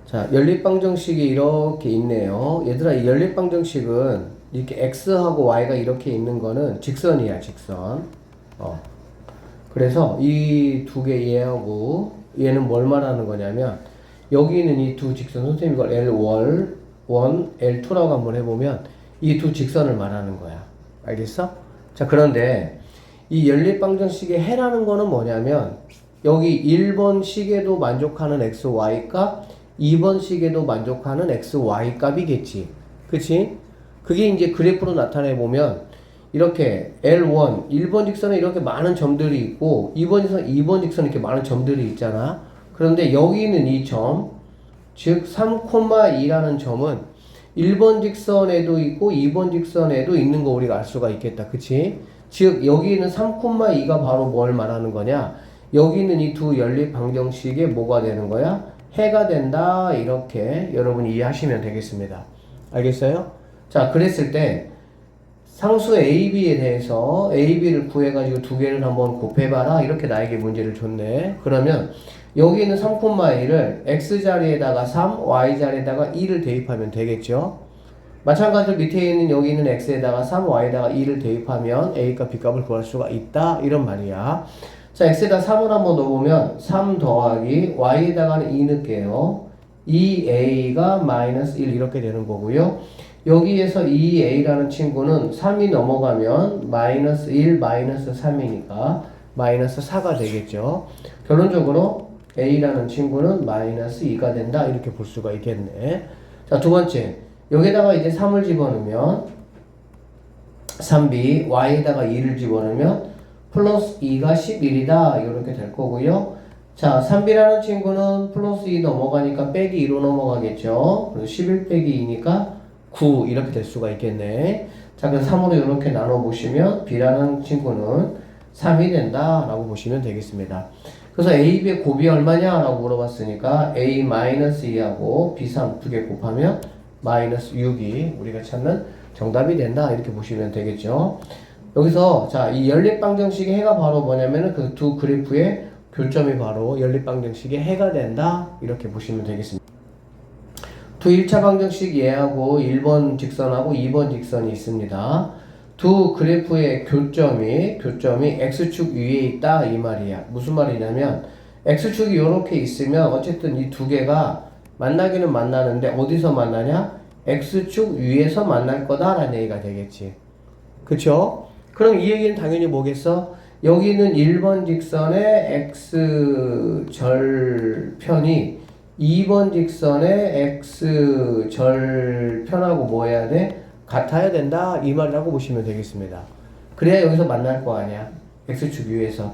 자, 연립방정식이 이렇게 있네요. 얘들아, 이 연립방정식은 이렇게 x하고 y가 이렇게 있는 거는 직선이야, 직선. 그래서 이 두 개 얘하고 얘는 뭘 말하는 거냐면 여기 있는 이 두 직선, 선생님이 이걸 L1, L2라고 한번 해보면 이 두 직선을 말하는 거야. 알겠어? 자, 그런데 이 연립방정식의 해라는 거는 뭐냐면 여기 1번 식에도 만족하는 xy 값, 2번 식에도 만족하는 xy 값이겠지. 그치? 그게 이제 그래프로 나타내 보면 이렇게 L1, 1번 직선에 이렇게 많은 점들이 있고 2번 직선, 2번 직선에 이렇게 많은 점들이 있잖아. 그런데 여기 있는 이 점, 즉 3,2라는 점은 1번 직선에도 있고 2번 직선에도 있는 거 우리가 알 수가 있겠다. 그치? 즉 여기 있는 3,2가 바로 뭘 말하는 거냐? 여기 있는 이 두 연립 방정식의 뭐가 되는 거야? 해가 된다. 이렇게 여러분이 이해하시면 되겠습니다. 알겠어요? 자, 그랬을 때 상수 AB에 대해서 AB를 구해가지고 두 개를 한번 곱해봐라. 이렇게 나에게 문제를 줬네. 그러면 여기 있는 3,1을 X자리에다가 3, Y자리에다가 2를 대입하면 되겠죠. 마찬가지로 밑에 있는 여기 있는 X에다가 3, Y에다가 2를 대입하면 A값, B값을 구할 수가 있다. 이런 말이야. 자, X에다 3을 한번 넣어보면 3 더하기 Y에다가는 2 넣을게요. 2A가 마이너스 1 이렇게 되는 거고요. 여기에서 2A라는 친구는 3이 넘어가면 마이너스 1, 마이너스 3이니까 마이너스 4가 되겠죠. 결론적으로 A라는 친구는 마이너스 2가 된다. 이렇게 볼 수가 있겠네. 자, 두 번째. 여기다가 이제 3을 집어넣으면 3B, Y에다가 2를 집어넣으면 플러스 2가 11이다. 이렇게 될 거고요. 자, 3B라는 친구는 플러스 2 넘어가니까 빼기 2로 넘어가겠죠. 그래서 11 빼기 2니까 9 이렇게 될 수가 있겠네. 자, 그래서 3으로 이렇게 나눠보시면 B라는 친구는 3이 된다 라고 보시면 되겠습니다. 그래서 A, B의 곱이 얼마냐 라고 물어봤으니까 A-2하고 B3 두 개 곱하면 마이너스 6이 우리가 찾는 정답이 된다 이렇게 보시면 되겠죠. 여기서 자, 이 연립방정식의 해가 바로 뭐냐면은 그 두 그래프의 교점이 바로 연립방정식의 해가 된다 이렇게 보시면 되겠습니다. 두 1차 방정식 얘하고 1번 직선하고 2번 직선이 있습니다. 두 그래프의 교점이 x축 위에 있다 이 말이야. 무슨 말이냐면 x축이 이렇게 있으면 어쨌든 이 두 개가 만나기는 만나는데 어디서 만나냐? x축 위에서 만날 거다라는 얘기가 되겠지. 그쵸? 그럼 이 얘기는 당연히 뭐겠어? 여기는 1번 직선의 x절편이 2번 직선의 x절편하고 뭐 해야 돼? 같아야 된다 이 말이라고 보시면 되겠습니다. 그래야 여기서 만날 거 아니야. x축 위에서.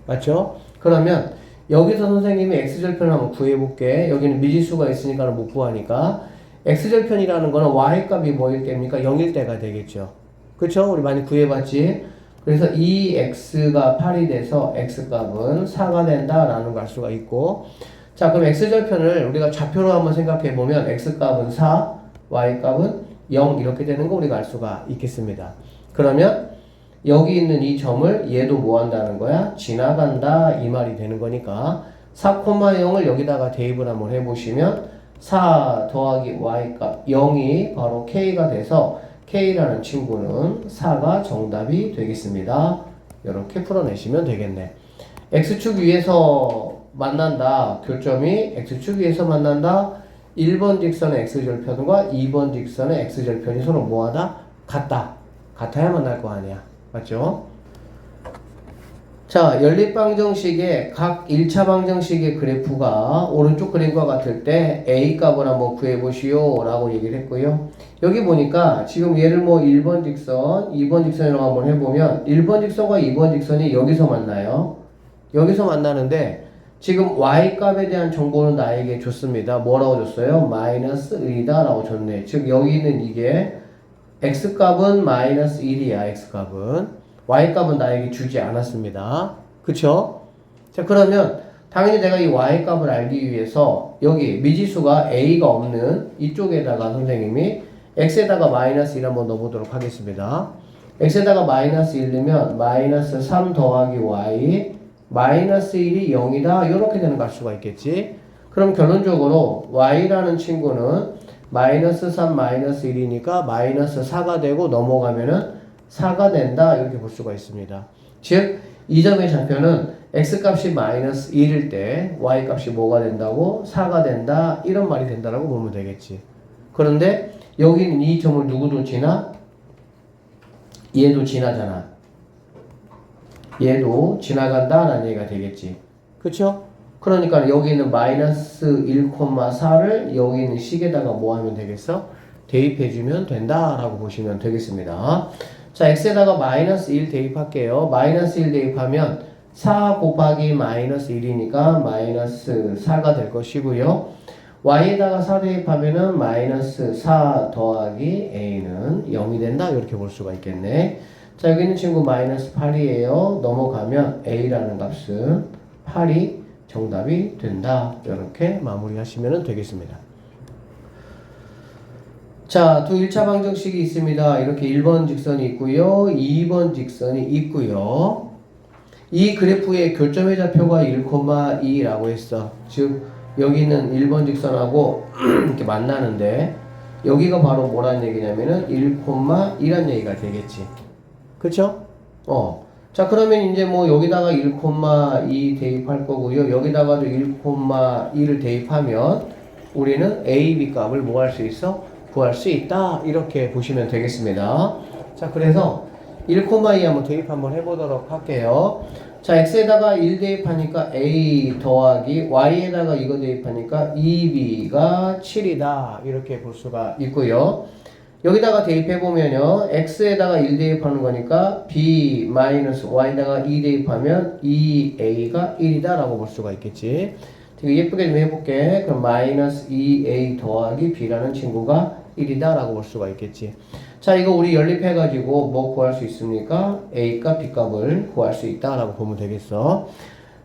맞죠? 그러면 여기서 선생님이 x절편을 한번 구해볼게. 여기는 미지수가 있으니까 못 구하니까 x절편이라는 거는 y값이 뭐일 때입니까? 0일 때가 되겠죠. 그쵸? 우리 많이 구해봤지? 그래서 이 x가 8이 돼서 x값은 4가 된다라는 걸 알 수가 있고, 자, 그럼 x절편을 우리가 좌표로 한번 생각해보면 x값은 4, y값은 0 이렇게 되는 거 우리가 알 수가 있겠습니다. 그러면 여기 있는 이 점을 얘도 뭐 한다는 거야? 지나간다 이 말이 되는 거니까 4,0을 여기다가 대입을 한번 해보시면 4 더하기 y값 0이 바로 k가 돼서 k라는 친구는 4가 정답이 되겠습니다. 이렇게 풀어내시면 되겠네. x축 위에서 만난다. 교점이 x축 위에서 만난다. 1번 직선의 x절편과 2번 직선의 x절편이 서로 뭐하다? 같다. 같아야 만날 거 아니야. 맞죠? 자, 연립방정식의 각 1차 방정식의 그래프가 오른쪽 그림과 같을 때 A값을 한번 구해보시오 라고 얘기를 했고요. 여기 보니까 지금 얘를 뭐 1번 직선, 2번 직선이라고 한번 해보면 1번 직선과 2번 직선이 여기서 만나요. 여기서 만나는데 지금 Y값에 대한 정보는 나에게 줬습니다. 뭐라고 줬어요? 마이너스 1이다 라고 줬네. 즉 여기는 이게 X값은 마이너스 1이야. X값은. Y값은 나에게 주지 않았습니다. 그쵸? 자, 그러면 당연히 내가 이 Y값을 알기 위해서 여기 미지수가 A가 없는 이쪽에다가 선생님이 X에다가 마이너스 1 한번 넣어보도록 하겠습니다. X에다가 마이너스 1 넣으면 마이너스 3 더하기 Y 마이너스 1이 0이다 이렇게 되는 걸 알 수가 있겠지. 그럼 결론적으로 y라는 친구는 마이너스 3, 마이너스 1이니까 마이너스 4가 되고 넘어가면은 4가 된다. 이렇게 볼 수가 있습니다. 즉, 이 점의 좌표는 x값이 마이너스 1일 때 y값이 뭐가 된다고? 4가 된다. 이런 말이 된다라고 보면 되겠지. 그런데 여기는 이 점을 누구도 지나? 얘도 지나잖아. 얘도 지나간다라는 얘기가 되겠지. 그쵸? 그러니까 여기 있는 마이너스 1,4를 여기 있는 식에다가 뭐 하면 되겠어? 대입해주면 된다라고 보시면 되겠습니다. 자, x에다가 마이너스 1 대입할게요. 마이너스 1 대입하면 4 곱하기 마이너스 1이니까 마이너스 4가 될 것이고요. y에다가 4 대입하면은 마이너스 4 더하기 a는 0이 된다. 이렇게 볼 수가 있겠네. 자, 여기 있는 친구 마이너스 8이에요. 넘어가면 a라는 값은 8이 정답이 된다. 이렇게 마무리하시면 되겠습니다. 자, 또 1차 방정식이 있습니다. 이렇게 1번 직선이 있고요. 2번 직선이 있고요. 이 그래프의 교점의 좌표가 1,2라고 했어. 즉, 여기는 1번 직선하고 이렇게 만나는데 여기가 바로 뭐라는 얘기냐면은 1,2란 얘기가 되겠지. 그쵸? 자, 그러면 이제 뭐 여기다가 1,2 대입할 거고요. 여기다가도 1,2를 대입하면 우리는 A, B 값을 뭐 할 수 있어? 구할 수 있다. 이렇게 보시면 되겠습니다. 자, 그래서 1,2 한번 대입 한번 해보도록 할게요. 자, x에다가 1 대입하니까 a 더하기 y에다가 이거 대입하니까 2b가 7이다. 이렇게 볼 수가 있고요. 여기다가 대입해보면요. x에다가 1 대입하는 거니까 b 마이너스 y에다가 2 대입하면 2a가 1이다 라고 볼 수가 있겠지. 되게 예쁘게 좀 해볼게. 그럼 마이너스 2a 더하기 b라는 친구가 1이다 라고 볼 수가 있겠지. 자, 이거 우리 연립해가지고 뭐 구할 수 있습니까? a값, b값을 구할 수 있다 라고 보면 되겠어.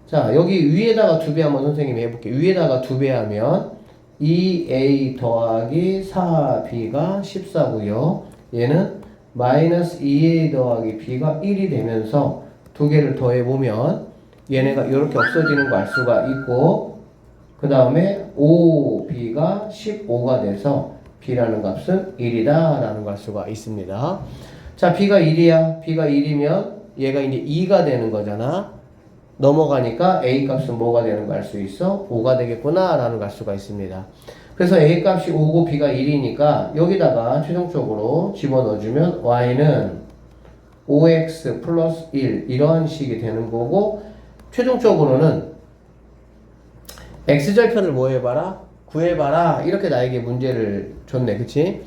자, 여기 위에다가 2배 한번 선생님이 해볼게. 위에다가 2배 하면 2a 더하기 4b가 14고요. 얘는 마이너스 2a 더하기 b가 1이 되면서 두 개를 더해보면 얘네가 이렇게 없어지는 거 알 수가 있고, 그 다음에 5b가 15가 돼서 b라는 값은 1이다 라는 걸 알 수가 있습니다. 자, b가 1이야. b가 1이면 얘가 이제 2가 되는 거잖아. 넘어가니까 a 값은 뭐가 되는 거 알 수 있어? 5가 되겠구나 라는 걸 알 수가 있습니다. 그래서 a 값이 5고 b가 1이니까 여기다가 최종적으로 집어넣어주면 y는 5x 플러스 1 이러한 식이 되는 거고, 최종적으로는 x절편을 뭐 해봐라? 구해봐라. 이렇게 나에게 문제를 줬네. 그치?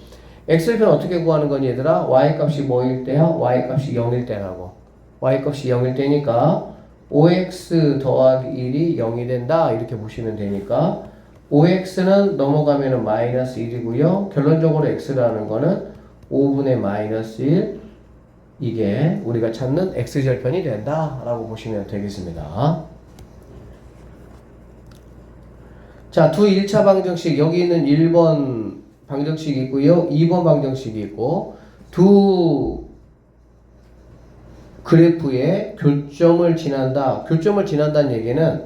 x절편 어떻게 구하는 거니 얘들아? y값이 뭐일 때야? y값이 0일 때라고. y값이 0일 때니까 5x 더하기 1이 0이 된다. 이렇게 보시면 되니까 5x는 넘어가면은 마이너스 1이고요. 결론적으로 x라는 거는 5분의 마이너스 1. 이게 우리가 찾는 x절편이 된다 라고 보시면 되겠습니다. 자, 두 1차 방정식, 여기는 1번 방정식이 있고요. 2번 방정식이 있고, 두 그래프의 교점을 지난다. 교점을 지난다는 얘기는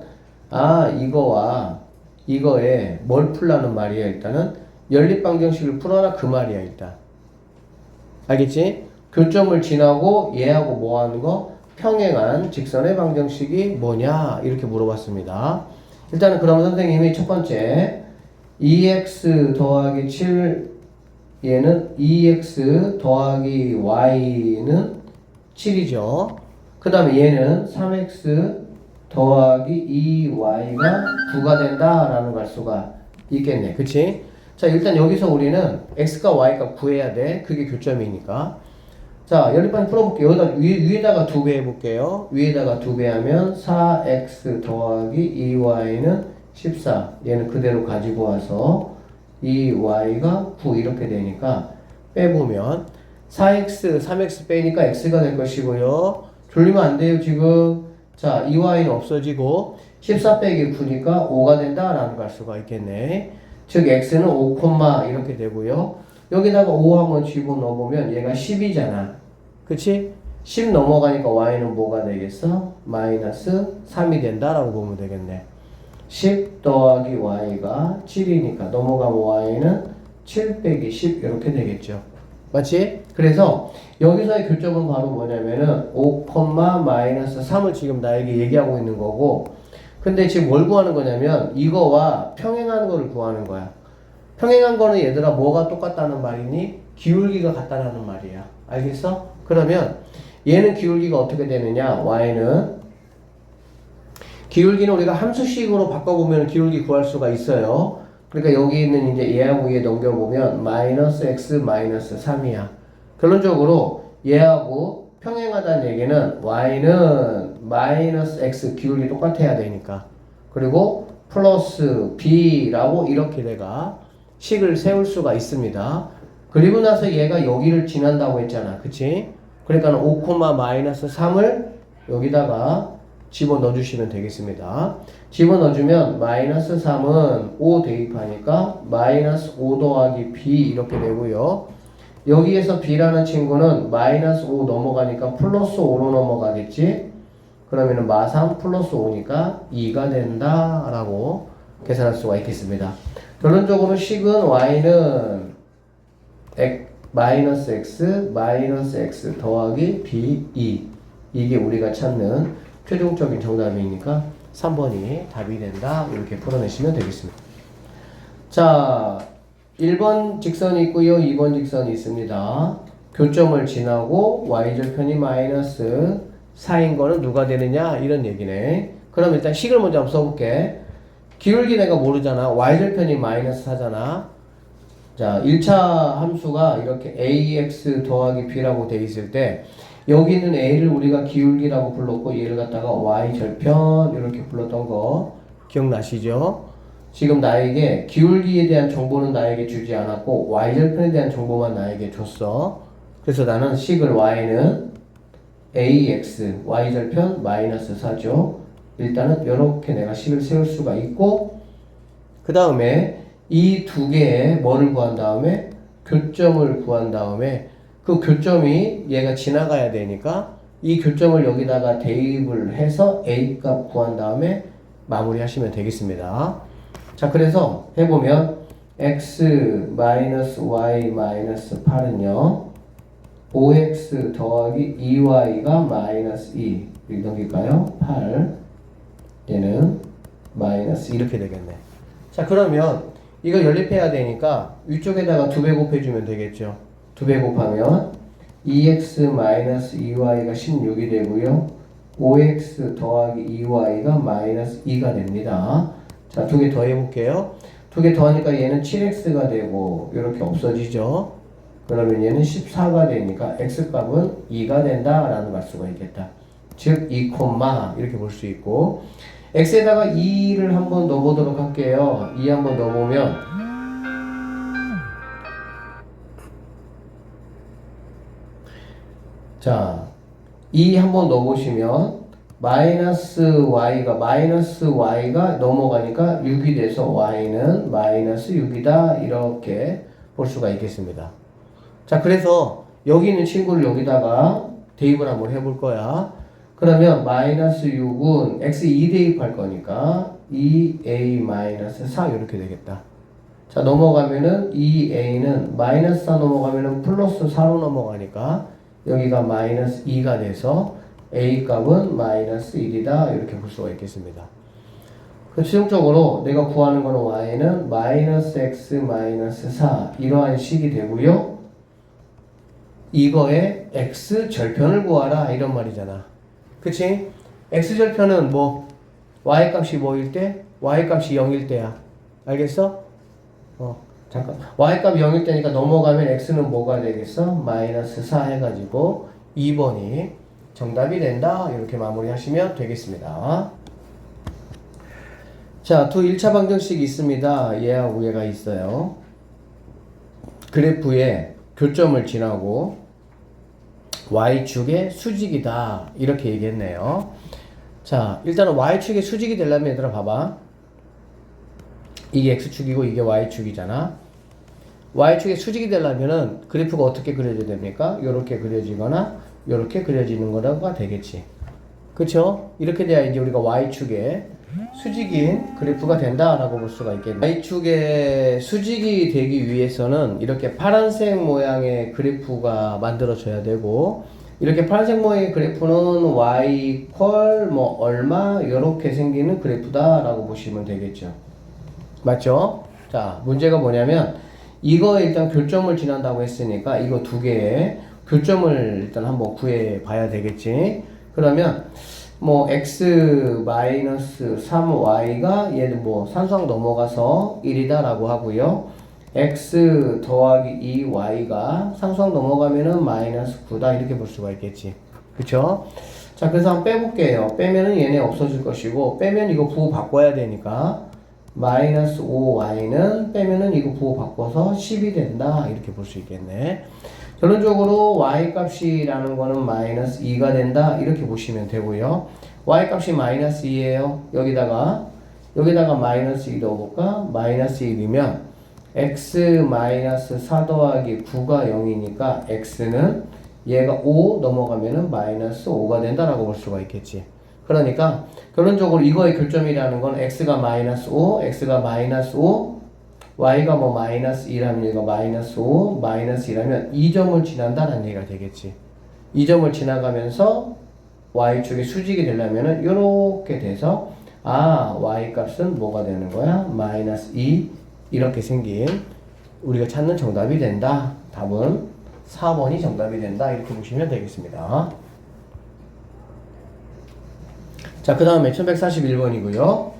이거와 이거에 뭘 풀라는 말이야. 일단은 연립 방정식을 풀어라 그 말이야. 일단 알겠지? 교점을 지나고 얘하고 뭐 하는 거? 평행한 직선의 방정식이 뭐냐? 이렇게 물어봤습니다. 일단은 그러면 선생님이 첫 번째 2x 더하기 7 얘는 2x 더하기 y는 7이죠. 그 다음에 얘는 3x 더하기 2y가 9가 된다라는 걸 알 수가 있겠네. 그치? 자, 일단 여기서 우리는 x과 y값 구해야 돼. 그게 교점이니까. 자, 연립방 풀어볼게요. 여기다 위에다가 2배 해볼게요. 위에다가 2배 하면 4x 더하기 2y는 14. 얘는 그대로 가지고 와서 2y가 9 이렇게 되니까 빼보면 4x, 3x 빼니까 x가 될 것이고요. 졸리면 안 돼요, 지금. 자, 2y는 없어지고 14 빼기 9니까 5가 된다라는 걸 알 수가 있겠네. 즉, x는 5, 이렇게 되고요. 여기다가 5 한번 집어넣어보면 얘가 10이잖아. 그치? 10 넘어가니까 y는 뭐가 되겠어? 마이너스 3이 된다라고 보면 되겠네. 10 더하기 y가 7이니까 넘어가면 y는 7 빼기 10 이렇게 되겠죠. 맞지? 그래서 여기서의 교점은 바로 뭐냐면은 5, 마이너스 3을 지금 나에게 얘기하고 있는 거고, 근데 지금 뭘 구하는 거냐면 이거와 평행하는 거를 구하는 거야. 평행한 거는 얘들아 뭐가 똑같다는 말이니? 기울기가 같다라는 말이야. 알겠어? 그러면 얘는 기울기가 어떻게 되느냐? y는 기울기는 우리가 함수식으로 바꿔보면 기울기 구할 수가 있어요. 그러니까 여기 있는 이제 얘하고 얘 넘겨보면 마이너스 x 마이너스 3이야. 결론적으로 얘하고 평행하다는 얘기는 y는 마이너스 x 기울기 똑같아야 되니까. 그리고 플러스 b라고 이렇게 내가 식을 세울 수가 있습니다. 그리고 나서 얘가 여기를 지난다고 했잖아. 그치? 그러니까 5, 마이너스 3을 여기다가 집어넣어 주시면 되겠습니다. 집어넣어주면 마이너스 3은 5 대입하니까 마이너스 5 더하기 b 이렇게 되고요. 여기에서 b라는 친구는 마이너스 5 넘어가니까 플러스 5로 넘어가겠지? 그러면은 마3 플러스 5니까 2가 된다 라고 계산할 수가 있겠습니다. 결론적으로 식은 y는 마이너스 x 더하기 b2 이게 우리가 찾는 최종적인 정답이니까 3번이 답이 된다 이렇게 풀어내시면 되겠습니다. 자, 1번 직선이 있고요, 2번 직선이 있습니다. 교점을 지나고 y절편이 마이너스 4인 거는 누가 되느냐 이런 얘기네. 그럼 일단 식을 먼저 한번 써볼게. 기울기 내가 모르잖아. y절편이 마이너스 4잖아. 자, 1차 함수가 이렇게 ax 더하기 b라고 돼 있을 때 여기 있는 a를 우리가 기울기라고 불렀고 얘를 갖다가 y절편 이렇게 불렀던 거 기억나시죠? 지금 나에게 기울기에 대한 정보는 나에게 주지 않았고 y절편에 대한 정보만 나에게 줬어. 그래서 나는 식을 y는 ax y절편 마이너스 4죠. 일단은 이렇게 내가 식을 세울 수가 있고, 그 다음에 이 두 개의 뭐를 구한 다음에 교점을 구한 다음에 그 교점이 얘가 지나가야 되니까 이 교점을 여기다가 대입을 해서 a 값 구한 다음에 마무리 하시면 되겠습니다. 자, 그래서 해보면 x 마이너스 y 마이너스 8은요 5x 더하기 2y가 마이너스 2 여기 넘길까요? 8 얘는 마이너스 이렇게 되겠네. 자, 그러면 이거 연립해야 되니까 위쪽에다가 2배 곱해주면 되겠죠. 2배 곱하면 2x 마이너스 2y가 16이 되고요. 5x 더하기 2y가 마이너스 2가 됩니다. 자, 2개 더 해볼게요. 2개 더하니까 얘는 7x가 되고 이렇게 없어지죠. 그러면 얘는 14가 되니까 x값은 2가 된다라는 말 수가 있겠다. 즉 2, 이렇게 볼 수 있고, x에다가 2를 한번 넣어보도록 할게요. 2 한번 넣어보면 자, 2 한번 넣어보시면 마이너스 y가 넘어가니까 6이 돼서 y는 마이너스 6이다 이렇게 볼 수가 있겠습니다. 자, 그래서 여기 있는 친구를 여기다가 대입을 한번 해볼 거야. 그러면 마이너스 6은 x 2 대입할 거니까 2a 마이너스 4 이렇게 되겠다. 자, 넘어가면은 2a는 마이너스 4 넘어가면은 플러스 4로 넘어가니까 여기가 마이너스 2가 돼서 a 값은 마이너스 1이다 이렇게 볼 수가 있겠습니다. 그 최종적으로 내가 구하는 거는 y는 마이너스 x 마이너스 4 이러한 식이 되고요. 이거의 x 절편을 구하라 이런 말이잖아. 그치? x절편은 뭐 y값이 뭐일 때? y값이 0일 때야. 알겠어? 잠깐. y값이 0일 때니까 넘어가면 x는 뭐가 되겠어? 마이너스 4 해가지고 2번이 정답이 된다. 이렇게 마무리 하시면 되겠습니다. 자, 두 1차 방정식이 있습니다. 얘하고 얘가 있어요. 그래프에 교점을 지나고 y축의 수직이다 이렇게 얘기했네요. 자, 일단은 y축의 수직이 되려면 얘들아 봐봐. 이게 x축이고 이게 y축이잖아. y축의 수직이 되려면은 그래프가 어떻게 그려져야 됩니까? 이렇게 그려지거나 이렇게 그려지는 거가 되겠지. 그쵸? 이렇게 돼야 이제 우리가 y축의 수직인 그래프가 된다라고 볼 수가 있겠네요. Y축에 수직이 되기 위해서는 이렇게 파란색 모양의 그래프가 만들어져야 되고, 이렇게 파란색 모양의 그래프는 Y 퀄 뭐 얼마 이렇게 생기는 그래프다라고 보시면 되겠죠. 맞죠? 자, 문제가 뭐냐면 이거에 일단 교점을 지난다고 했으니까 이거 두 개의 교점을 일단 한번 구해 봐야 되겠지. 그러면 뭐 x 3y가 얘는 뭐 산수항 넘어가서 1이다 라고 하고요. x 더하기 2y가 상수항 넘어가면은 마이너스 9다 이렇게 볼 수가 있겠지. 그쵸? 자, 그래서 한번 빼볼게요. 빼면은 얘네 없어질 것이고, 빼면 이거 부호 바꿔야 되니까 마이너스 5y는 빼면은 이거 부호 바꿔서 10이 된다 이렇게 볼 수 있겠네. 결론적으로 y 값이라는 거는 마이너스 2가 된다 이렇게 보시면 되고요. y 값이 마이너스 2예요. 여기다가 마이너스 2 넣어볼까? 마이너스 1이면 x 마이너스 4 더하기 9가 0이니까 x는 얘가 5 넘어가면은 마이너스 5가 된다라고 볼 수가 있겠지. 그러니까 결론적으로 이거의 교점이라는 건 x가 마이너스 5, x가 마이너스 5, y가 뭐 마이너스 2라면 얘가 마이너스 5, 마이너스 2라면 2점을 지난다는 얘기가 되겠지. 2점을 지나가면서 y축이 수직이 되려면은 요렇게 돼서 y 값은 뭐가 되는 거야? 마이너스 2 이렇게 생긴 우리가 찾는 정답이 된다. 답은 4번이 정답이 된다. 이렇게 보시면 되겠습니다. 자, 그 다음에 1141번이고요.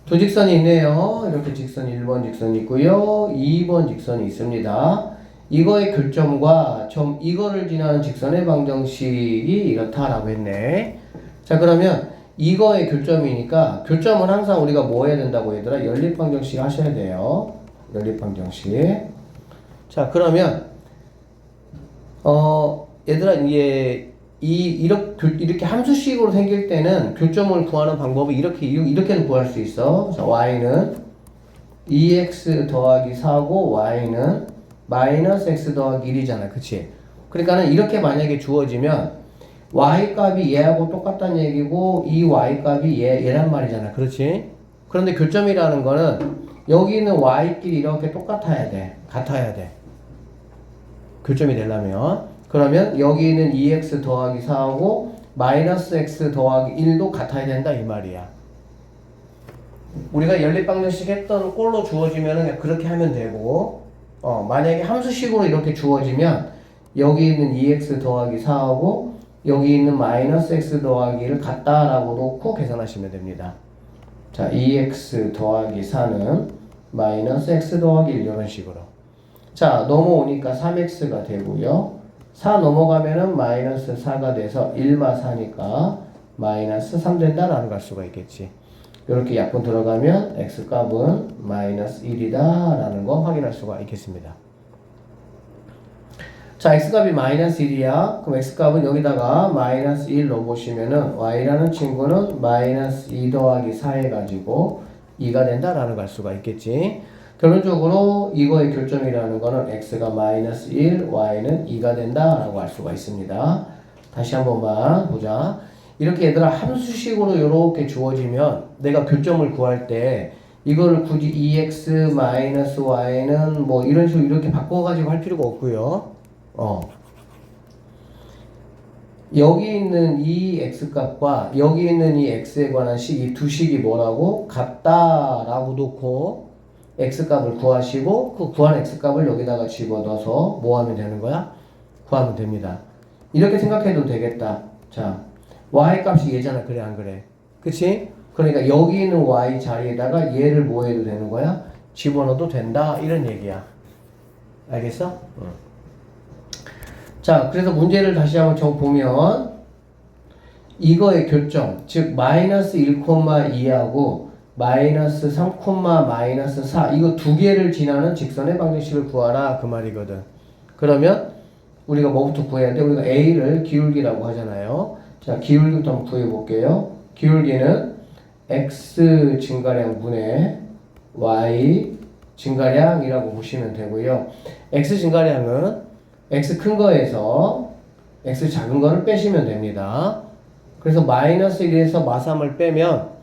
두 직선이 있네요. 이렇게 직선 1번 직선이 있고요. 2번 직선이 있습니다. 이거의 교점과 이거를 지나는 직선의 방정식이 이렇다라고 했네. 자, 그러면 이거의 교점이니까 교점은 항상 우리가 뭐 해야 된다고 얘들아? 연립방정식 하셔야 돼요. 연립방정식. 자, 그러면 얘들아 이렇게 함수식으로 생길 때는 교점을 구하는 방법이 이렇게도 구할 수 있어. 자, y는 2x 더하기 4고 y는 마이너스 x 더하기 1이잖아. 그치? 그러니까는 이렇게 만약에 주어지면 y 값이 얘하고 똑같다는 얘기고 이 y 값이 얘란 말이잖아. 그렇지? 그런데 교점이라는 거는 여기 있는 y끼리 이렇게 똑같아야 돼. 같아야 돼. 교점이 되려면. 그러면 여기 있는 2x 더하기 4하고 마이너스 x 더하기 1도 같아야 된다 이 말이야. 우리가 연립방정식 했던 꼴로 주어지면 그냥 그렇게 하면 되고, 만약에 함수식으로 이렇게 주어지면 여기 있는 2x 더하기 4하고 여기 있는 마이너스 x 더하기 1을 같다라고 놓고 계산하시면 됩니다. 자, 2x 더하기 4는 마이너스 x 더하기 1 이런 식으로. 자, 넘어오니까 3x가 되고요. 4 넘어가면은 마이너스 4가 돼서 1마 4니까 마이너스 3 된다라는 걸 알 수가 있겠지. 이렇게 약분 들어가면 x값은 마이너스 1이다 라는 거 확인할 수가 있겠습니다. 자, x값이 마이너스 1이야. 그럼 x값은 여기다가 마이너스 1 넣어보시면은 y라는 친구는 마이너스 2 더하기 4 해가지고 2가 된다라는 걸 알 수가 있겠지. 결론적으로 이거의 교점이라는 거는 x가 마이너스 1, y는 2가 된다라고 알 수가 있습니다. 다시 한 번만 보자. 이렇게 얘들아 함수식으로 이렇게 주어지면 내가 교점을 구할 때 이거를 굳이 2x 마이너스 y는 뭐 이런 식으로 이렇게 바꿔가지고 할 필요가 없고요. 여기 있는 이 x값과 여기 있는 이 x에 관한 식, 이 두 식이 뭐라고? 같다라고 놓고 x값을 구하시고 그 구한 x값을 여기다가 집어넣어서 뭐 하면 되는 거야? 구하면 됩니다. 이렇게 생각해도 되겠다. 자, y값이 얘잖아. 그래 안 그래? 그치? 그러니까 여기 있는 y 자리에다가 얘를 뭐 해도 되는 거야? 집어넣어도 된다 이런 얘기야. 알겠어? 자, 그래서 문제를 다시 한번 보면 이거의 교점, 즉 마이너스 1,2하고 마이너스 3, 마이너스 4 이거 두 개를 지나는 직선의 방정식을 구하라 그 말이거든. 그러면 우리가 뭐부터 구해야 돼? 우리가 A를 기울기라고 하잖아요. 자, 기울기부터 한번 구해볼게요. 기울기는 X 증가량 분의 Y 증가량이라고 보시면 되고요. X 증가량은 X 큰 거에서 X 작은 거를 빼시면 됩니다. 그래서 마이너스 1에서 마3을 빼면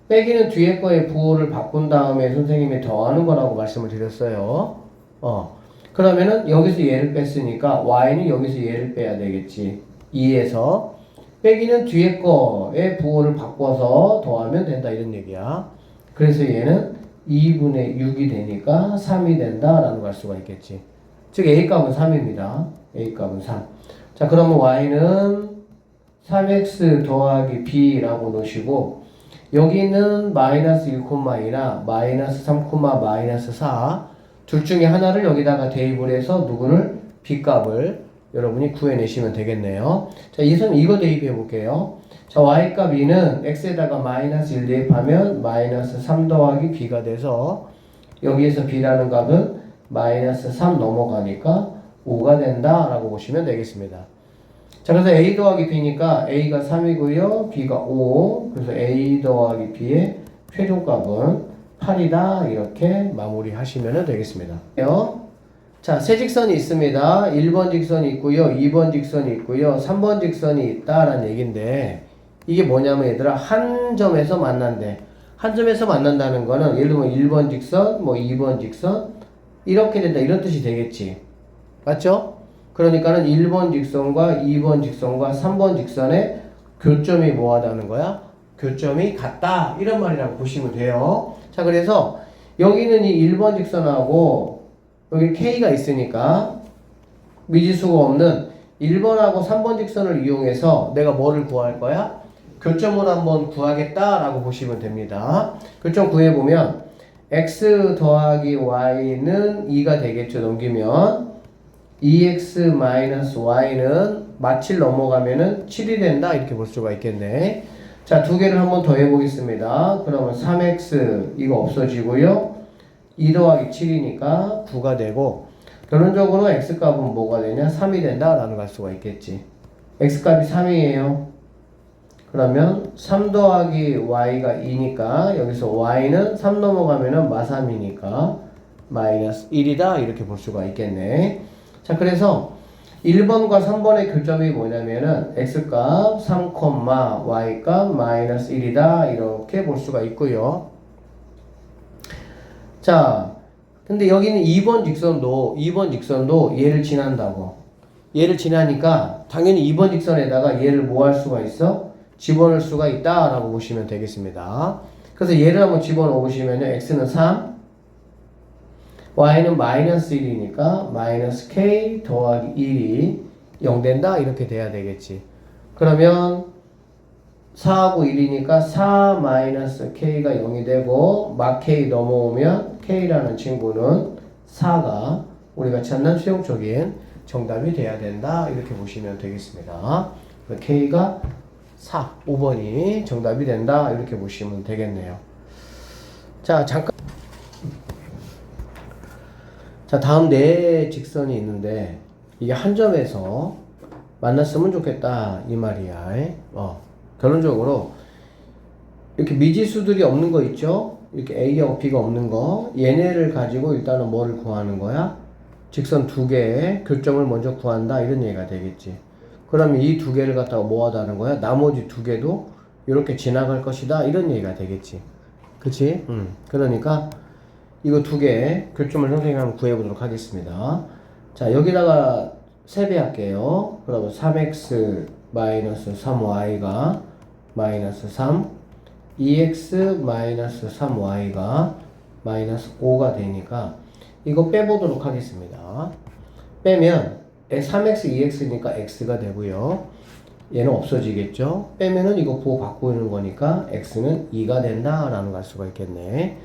빼기는 뒤에 거에 부호를 바꾼 다음에 선생님이 더하는 거라고 말씀을 드렸어요. 그러면은 여기서 얘를 뺐으니까 y는 여기서 얘를 빼야 되겠지. 2에서 빼기는 뒤에 거에 부호를 바꿔서 더하면 된다 이런 얘기야. 그래서 얘는 2분의 6이 되니까 3이 된다라는 걸 알 수가 있겠지. 즉 A값은 3입니다. A값은 3. 자, 그러면 Y는 3X 더하기 B라고 놓으시고 여기는 마이너스 1,2나 마이너스 3, 마이너스 4 둘 중에 하나를 여기다가 대입을 해서 누구를 B값을 여러분이 구해내시면 되겠네요. 자, 이거 대입해 볼게요. 자, Y값 2는 X에다가 마이너스 1 대입하면 마이너스 3 더하기 B가 돼서 여기에서 B라는 값은 마이너스 3 넘어가니까 5가 된다라고 보시면 되겠습니다. 자, 그래서 A 더하기 B니까 A가 3이고요. B가 5. 그래서 A 더하기 B의 최종값은 8이다. 이렇게 마무리 하시면 되겠습니다. 자, 세 직선이 있습니다. 1번 직선이 있고요. 2번 직선이 있고요. 3번 직선이 있다라는 얘기인데 이게 뭐냐면 얘들아 한 점에서 만난대. 한 점에서 만난다는 거는 예를 들면 1번 직선, 뭐 2번 직선 이렇게 된다 이런 뜻이 되겠지. 맞죠? 그러니까는 1번 직선과 2번 직선과 3번 직선의 교점이 뭐하다는 거야? 교점이 같다 이런 말이라고 보시면 돼요. 자, 그래서 여기는 이 1번 직선하고 여기 K가 있으니까 미지수가 없는 1번하고 3번 직선을 이용해서 내가 뭐를 구할 거야? 교점을 한번 구하겠다라고 보시면 됩니다. 교점 구해보면 x 더하기 y는 2가 되겠죠. 넘기면 2x-y는 마칠 넘어가면은 7이 된다 이렇게 볼 수가 있겠네. 자, 두 개를 한번 더 해보겠습니다. 그러면 3x 이거 없어지고요. 2 더하기 7이니까 9가 되고 결론적으로 x값은 뭐가 되냐? 3이 된다라는 걸 알 수가 있겠지. x값이 3이에요. 그러면 3 더하기 y가 2니까 여기서 y는 3 넘어가면은 마삼이니까 마이너스 1이다 이렇게 볼 수가 있겠네. 자, 그래서 1번과 3번의 교점이 뭐냐면은 x값 3, y값 마이너스 1이다 이렇게 볼 수가 있고요. 자, 근데 여기는 2번 직선도 얘를 지난다고. 얘를 지나니까 당연히 2번 직선에다가 얘를 뭐 할 수가 있어? 집어넣을 수가 있다라고 보시면 되겠습니다. 그래서 얘를 한번 집어넣어 보시면요. x는 3, y는 마이너스 1이니까 마이너스 k 더하기 1이 0 된다 이렇게 돼야 되겠지. 그러면 4하고 1이니까 4 마이너스 k가 0이 되고 막 k 넘어오면 k라는 친구는 4가 우리가 찾는 최종적인 정답이 돼야 된다 이렇게 보시면 되겠습니다. k가 4, 5번이 정답이 된다 이렇게 보시면 되겠네요. 자, 잠깐. 자, 다음 네 직선이 있는데 이게 한 점에서 만났으면 좋겠다 이 말이야. 결론적으로 이렇게 미지수들이 없는 거 있죠? 이렇게 A하고 B가 없는 거 얘네를 가지고 일단은 뭐를 구하는 거야? 직선 두 개의 교점을 먼저 구한다 이런 얘기가 되겠지. 그러면 이 두 개를 갖다가 뭐 하다는 거야? 나머지 두 개도 이렇게 지나갈 것이다 이런 얘기가 되겠지. 그치? 그러니까 이거 두 개 교점을 선생님이 한번 구해보도록 하겠습니다. 자, 여기다가 세배할게요. 그러면 3x 마이너스 3y가 마이너스 3 2x 마이너스 3y가 마이너스 5가 되니까 이거 빼보도록 하겠습니다. 빼면 3x 2x니까 x가 되고요. 얘는 없어지겠죠. 빼면은 이거 부호 바꾸는 거니까 x는 2가 된다라는 걸 알 수가 있겠네.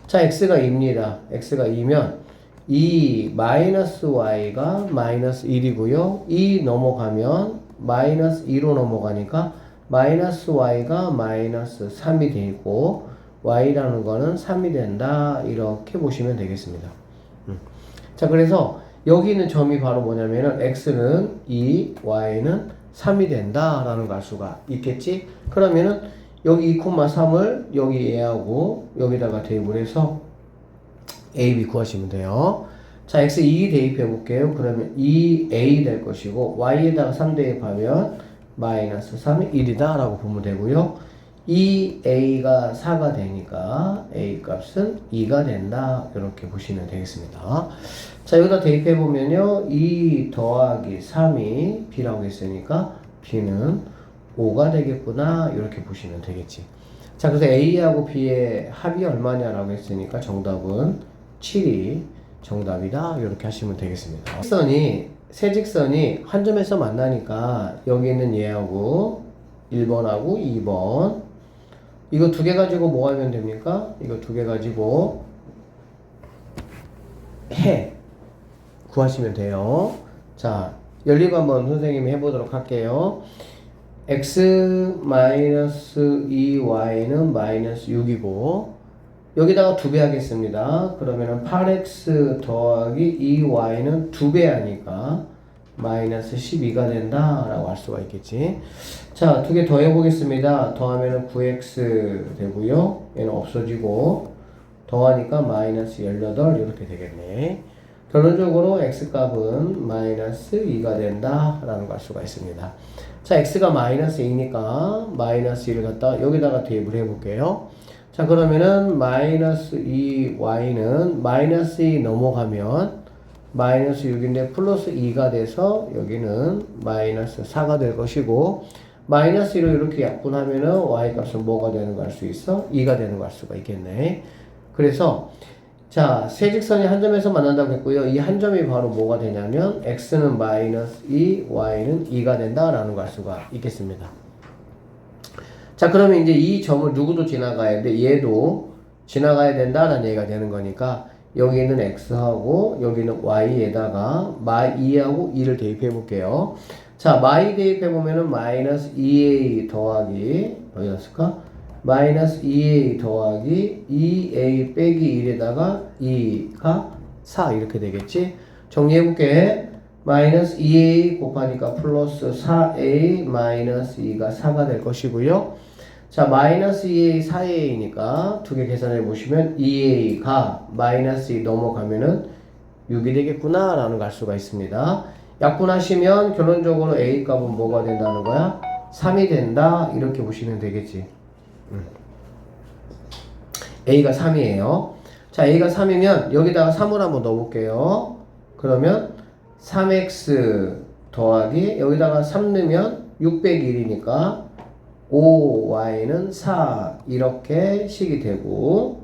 자, x가 2입니다. x가 2면 이 마이너스 y가 마이너스 1이고요. 2 넘어가면 마이너스 2로 넘어가니까 마이너스 y가 마이너스 3이 되고 y라는 거는 3이 된다 이렇게 보시면 되겠습니다. 자, 그래서 여기 있는 점이 바로 뭐냐면은 x는 2, y는 3이 된다라는 걸 알 수가 있겠지. 그러면은 여기 2,3을 여기 얘하고 여기다가 대입을 해서 a, b 구하시면 돼요. 자, x 2 대입해 볼게요. 그러면 2a 될 것이고 y에다가 3 대입하면 마이너스 3이 1이다 라고 보면 되고요. 이 a가 4가 되니까 a 값은 2가 된다. 이렇게 보시면 되겠습니다. 자, 여기다 대입해 보면요. 2 더하기 3이 b라고 했으니까 b는 5가 되겠구나. 이렇게 보시면 되겠지. 자, 그래서 a하고 b의 합이 얼마냐라고 했으니까 정답은 7이 정답이다. 이렇게 하시면 되겠습니다. 세 직선이 한 점에서 만나니까 여기 있는 얘하고 1번하고 2번 이거 두 개 가지고 뭐 하면 됩니까? 이거 두 개 가지고 구하시면 돼요. 자, 연립 한번 선생님이 해보도록 할게요. x-2y는 마이너스 6이고 여기다가 2배 하겠습니다. 그러면은 8x 더하기 2y는 2배 하니까 마이너스 12가 된다 라고 할 수가 있겠지. 자, 2개 더해 보겠습니다. 더하면은 9x 되고요. 얘는 없어지고 더하니까 마이너스 18 이렇게 되겠네. 결론적으로 x값은 마이너스 2가 된다 라는 걸 알 수가 있습니다. 자, x가 마이너스 2니까 마이너스 1을 갖다 여기다가 대입을 해 볼게요. 자, 그러면은 마이너스 2y는 마이너스 2 넘어가면 마이너스 6인데 플러스 2가 돼서 여기는 마이너스 4가 될 것이고 마이너스 1을 이렇게 약분하면은 y 값은 뭐가 되는 거 알 수 있어? 2가 되는 거 알 수가 있겠네. 그래서 자, 세 직선이 한 점에서 만난다고 했고요. 이 한 점이 바로 뭐가 되냐면 x는 마이너스 2, y는 2가 된다라는 걸 알 수가 있겠습니다. 자, 그러면 이제 이 점을 누구도 지나가야 돼? 얘도 지나가야 된다라는 얘기가 되는 거니까 여기는 x하고 여기는 y에다가 마2하고 2를 대입해 볼게요. 자, 마2 대입해 보면은 마이너스 2a 더하기 어디였을까? 마이너스 2a 더하기 2a 빼기 1에다가 2가 4 이렇게 되겠지? 정리해 볼게. 마이너스 2a 곱하니까 플러스 4a 마이너스 2가 4가 될 것이고요. 자, 마이너스 2a 4a니까 두 개 계산해 보시면 2a가 마이너스 2 넘어가면은 6이 되겠구나 라는 걸 알 수가 있습니다. 약분하시면 결론적으로 a 값은 뭐가 된다는 거야? 3이 된다 이렇게 보시면 되겠지. a가 3이에요. 자, a가 3이면 여기다가 3을 한번 넣어볼게요. 그러면 3x 더하기 여기다가 3 넣으면 6 빼기 1이니까 5y는 4 이렇게 식이 되고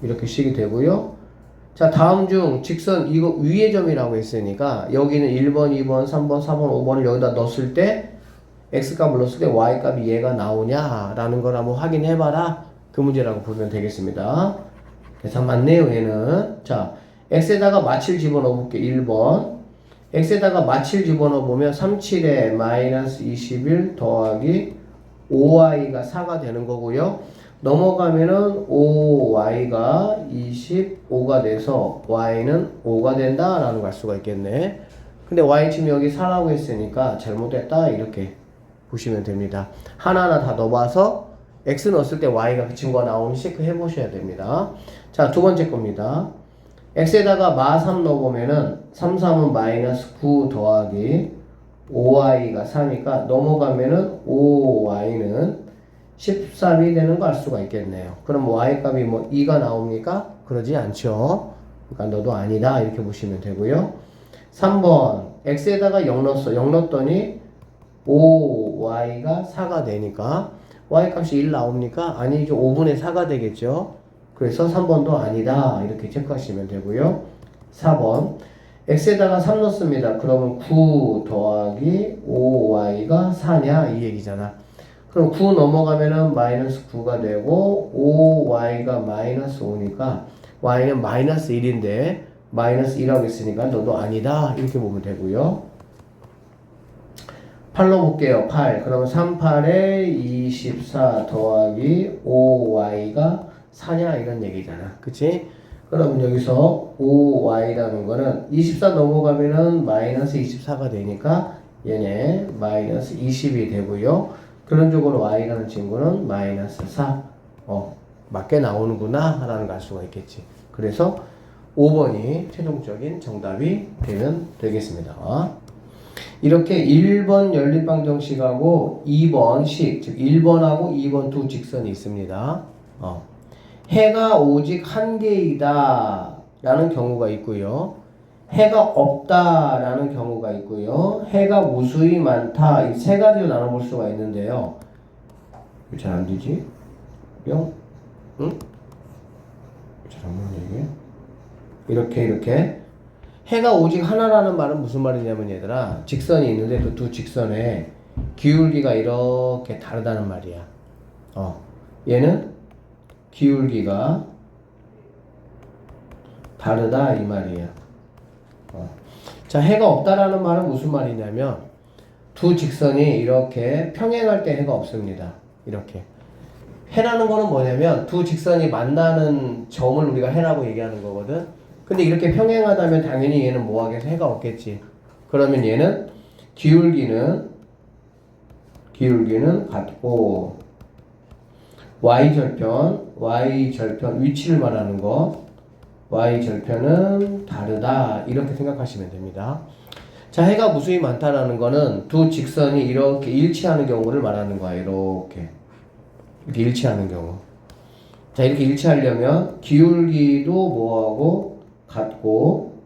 이렇게 식이 되고요. 자, 다음 중 직선 이거 위의 점이라고 했으니까 여기는 1번, 2번, 3번, 4번, 5번을 여기다 넣었을 때 x값을 넣었을 때 y값이 얘가 나오냐 라는 걸 한번 확인해 봐라. 그 문제라고 보면 되겠습니다. 계산 맞네요 얘는. 자, x에다가 마칠 집어넣어 볼게. 1번 x에다가 마칠 집어넣어 보면 37에 마이너스 21 더하기 5y가 4가 되는 거고요. 넘어가면은 5y가 25가 돼서 y는 5가 된다라는 걸 알 수가 있겠네. 근데 y 지금 여기 4라고 했으니까 잘못됐다 이렇게 보시면 됩니다. 하나하나 다 넣어봐서 x 넣었을 때 y가 그 친구가 나오는지 체크해 보셔야 됩니다. 자, 두 번째 겁니다. x에다가 마 3 넣어보면은 3, 3은 마이너스 9 더하기 5y가 4니까 넘어가면은 5y는 13이 되는 거 알 수가 있겠네요. 그럼 y 값이 뭐 2가 나옵니까? 그러지 않죠. 그러니까 너도 아니다 이렇게 보시면 되고요. 3번 x에다가 0 넣었어. 0 넣었더니 5y가 4가 되니까 y 값이 1 나옵니까? 아니죠. 5분의 4가 되겠죠. 그래서 3번도 아니다 이렇게 체크하시면 되고요. 4번 x에다가 3 넣습니다. 그러면 9 더하기 5y가 4냐 이 얘기잖아. 그럼 9 넘어가면은 마이너스 9가 되고 5y가 마이너스 5니까 y는 마이너스 1인데 마이너스 1하고 있으니까 너도 아니다 이렇게 보면 되고요. 8로 볼게요. 8 그러면 3, 8에 24 더하기 5y가 4냐 이런 얘기잖아. 그치? 그러면 여기서 5y라는 거는 24 넘어가면은 마이너스 24가 되니까 얘네 마이너스 20이 되고요. 결론적으로 y라는 친구는 마이너스 4 맞게 나오는구나 라는 걸 알 수가 있겠지. 그래서 5번이 최종적인 정답이 되면 되겠습니다. 이렇게 1번 연립방정식하고 2번 식, 즉 1번하고 2번 두 직선이 있습니다. 해가 오직 한 개이다 라는 경우가 있고요. 해가 없다 라는 경우가 있고요. 해가 무수히 많다, 이 세 가지로 나눠볼 수가 있는데요. 잘 안 되지? 뿅? 응? 잘안 되네. 이렇게 해가 오직 하나라는 말은 무슨 말이냐면 얘들아, 직선이 있는데 그 두 직선의 기울기가 이렇게 다르다는 말이야. 얘는 기울기가 다르다 이 말이야. 자, 해가 없다라는 말은 무슨 말이냐면 두 직선이 이렇게 평행할 때 해가 없습니다. 이렇게 해라는 거는 뭐냐면 두 직선이 만나는 점을 우리가 해라고 얘기하는 거거든. 근데 이렇게 평행하다면 당연히 얘는 뭐하겠어? 해가 없겠지. 그러면 얘는 기울기는 같고 y절편 위치를 말하는 거, y절편은 다르다 이렇게 생각하시면 됩니다. 자, 해가 무수히 많다라는 거는 두 직선이 이렇게 일치하는 경우를 말하는 거야. 이렇게 일치하는 경우. 자, 이렇게 일치하려면 기울기도 뭐하고 같고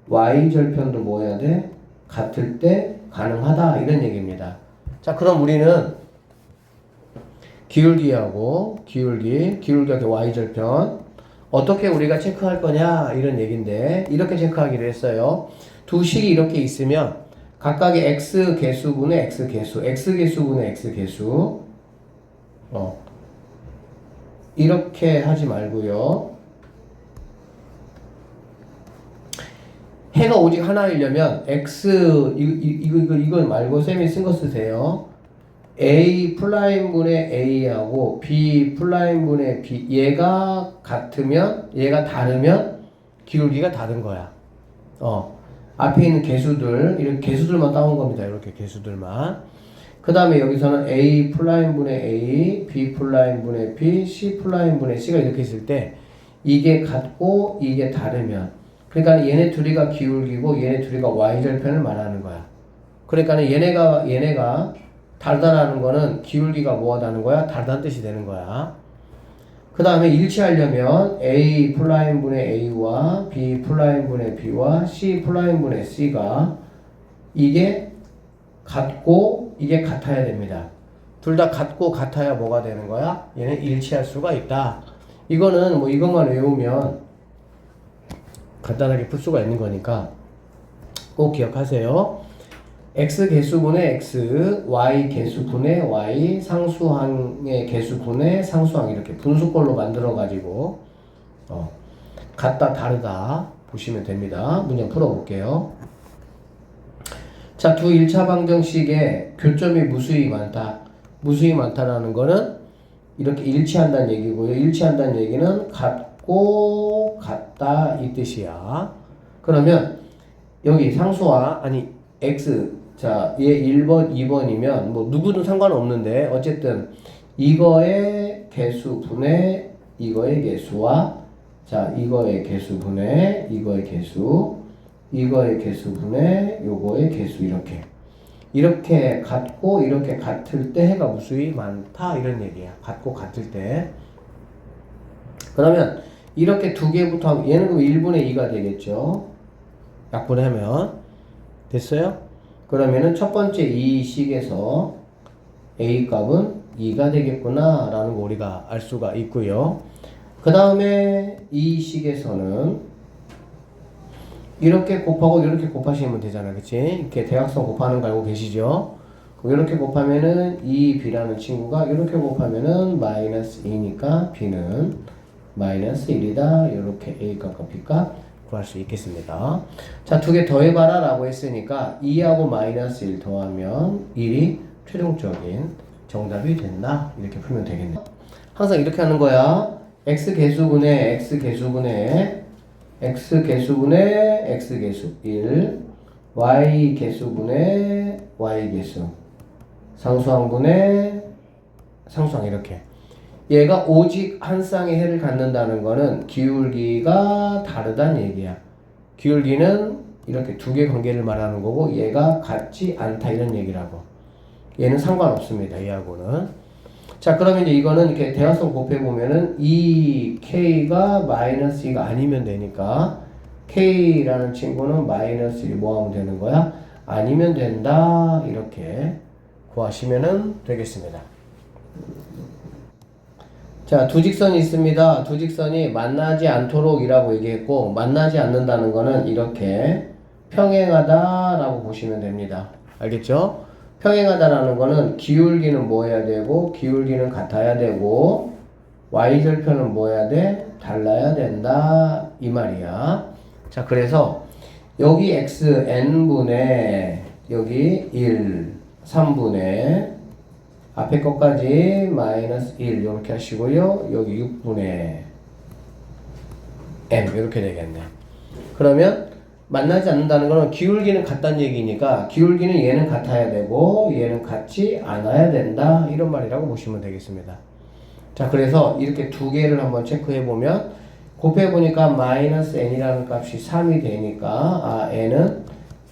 y절편도 뭐 해야 돼? 같을 때 가능하다 이런 얘기입니다. 자, 그럼 우리는 기울기하고 y절편 어떻게 우리가 체크할 거냐 이런 얘기인데, 이렇게 체크하기로 했어요. 두 식이 이렇게 있으면 각각의 x 개수분의 x 개수분의 x 개수 이렇게 하지 말고요. 해가 오직 하나이려면 x 이거 말고 쌤이 쓴 거 쓰세요. a 프라임분의 a하고 b 프라임분의 b, 얘가 같으면 얘가 다르면 기울기가 다른 거야. 앞에 있는 개수들, 이렇게 개수들만 따온 겁니다. 이렇게 개수들만. 그 다음에 여기서는 a 프라임분의 a, b 프라임분의 b, c 프라임분의 c가 이렇게 있을 때 이게 같고 이게 다르면, 그러니까 얘네 둘이가 기울기고 얘네 둘이가 y절편을 말하는 거야. 그러니까 얘네가 다르다라는 거는 기울기가 뭐하다는 거야? 다르다는 뜻이 되는 거야. 그 다음에 일치하려면 a 프라임분의 a와 b 프라임분의 b와 c 프라임분의 c가 이게 같고 이게 같아야 됩니다. 둘 다 같고 같아야 뭐가 되는 거야? 얘는 일치할 수가 있다. 이거는 뭐 이것만 외우면 간단하게 풀 수가 있는 거니까 꼭 기억하세요. x 개수분의 x, y 개수분의 y, 상수항의 개수분의 상수항, 이렇게 분수꼴로 만들어 가지고 같다 다르다 보시면 됩니다. 문제 풀어볼게요. 자, 두 1차 방정식의 교점이 무수히 많다라는 거는 이렇게 일치한다는 얘기고요. 일치한다는 얘기는 같고 같다 이 뜻이야. 그러면 여기 상수와 x, 자, 얘 1번, 2번이면 뭐 누구든 상관없는데 어쨌든 이거의 개수분의 이거의 개수와, 자, 이거의 개수분의 이거의 개수, 이거의 개수분의 요거의 개수, 이렇게 같고 이렇게 같을 때 해가 무수히 많다 이런 얘기야. 같고 같을 때. 그러면 이렇게 두 개부터 하면 얘는 그럼 1분의 2가 되겠죠. 약분하면 됐어요? 그러면은 첫 번째 이 식에서 a 값은 2가 되겠구나 라는 거 우리가 알 수가 있고요. 그 다음에 이 식에서는 이렇게 곱하고 이렇게 곱하시면 되잖아, 그치? 이렇게 대각선 곱하는 거 알고 계시죠? 이렇게 곱하면은 이 b라는 친구가 이렇게 곱하면은 마이너스 2니까 b는 마이너스 1이다. 이렇게 a 값과 b 값 구할 수 있겠습니다. 자, 두 개 더해봐라 라고 했으니까 2하고 마이너스 1 더하면 1이 최종적인 정답이 된다. 이렇게 풀면 되겠네. 항상 이렇게 하는 거야. x 개수분의 x 개수분의 x 개수분의 x 개수 1, y 개수분의 y 개수, 상수항분의 상수항, 이렇게. 얘가 오직 한 쌍의 해를 갖는다는 거는 기울기가 다르다는 얘기야. 기울기는 이렇게 두 개 관계를 말하는 거고 얘가 같지 않다 이런 얘기라고. 얘는 상관없습니다. 얘하고는. 자, 그러면 이제 이거는 이렇게 대각선 곱해보면은 이 K가 마이너스 2가 아니면 되니까 K라는 친구는 마이너스 1 뭐 하면 되는 거야? 아니면 된다. 이렇게 구하시면은 되겠습니다. 자, 두 직선이 있습니다. 두 직선이 만나지 않도록 이라고 얘기했고, 만나지 않는다는 거는 이렇게 평행하다라고 보시면 됩니다. 알겠죠? 평행하다라는 거는 기울기는 뭐 해야 되고, 기울기는 같아야 되고, y절편은 뭐 해야 돼? 달라야 된다. 이 말이야. 자, 그래서 여기 x n분의 여기 1, 3분의 앞에 것까지 마이너스 1 이렇게 하시고요. 여기 6분의 m 이렇게 되겠네. 그러면 만나지 않는다는 거는 기울기는 같다는 얘기니까 기울기는 얘는 같아야 되고 얘는 같지 않아야 된다. 이런 말이라고 보시면 되겠습니다. 자, 그래서 이렇게 두 개를 한번 체크해 보면 곱해보니까 마이너스 n이라는 값이 3이 되니까 아 n은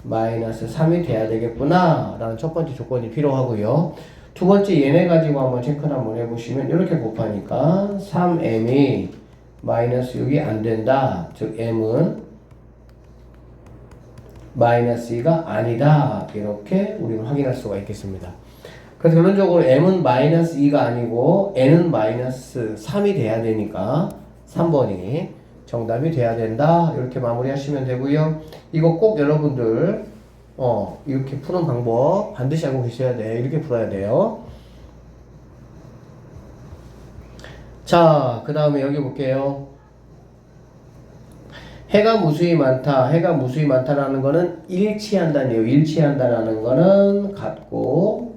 마이너스 3이 돼야 되겠구나 라는 첫 번째 조건이 필요하고요. 두 번째 얘네 가지고 한번 체크를 한번 해보시면 이렇게 곱하니까 3m이 마이너스 6이 안 된다. 즉 m은 마이너스 2가 아니다. 이렇게 우리는 확인할 수가 있겠습니다. 그래서 결론적으로 m은 마이너스 2가 아니고 n은 마이너스 3이 돼야 되니까 3번이 정답이 돼야 된다. 이렇게 마무리하시면 되고요. 이거 꼭 여러분들 이렇게 푸는 방법 반드시 알고 계셔야 돼. 이렇게 풀어야 돼요. 자, 그 다음에 여기 볼게요. 해가 무수히 많다. 해가 무수히 많다라는 거는 일치한다는 얘기예요. 일치한다라는 거는 같고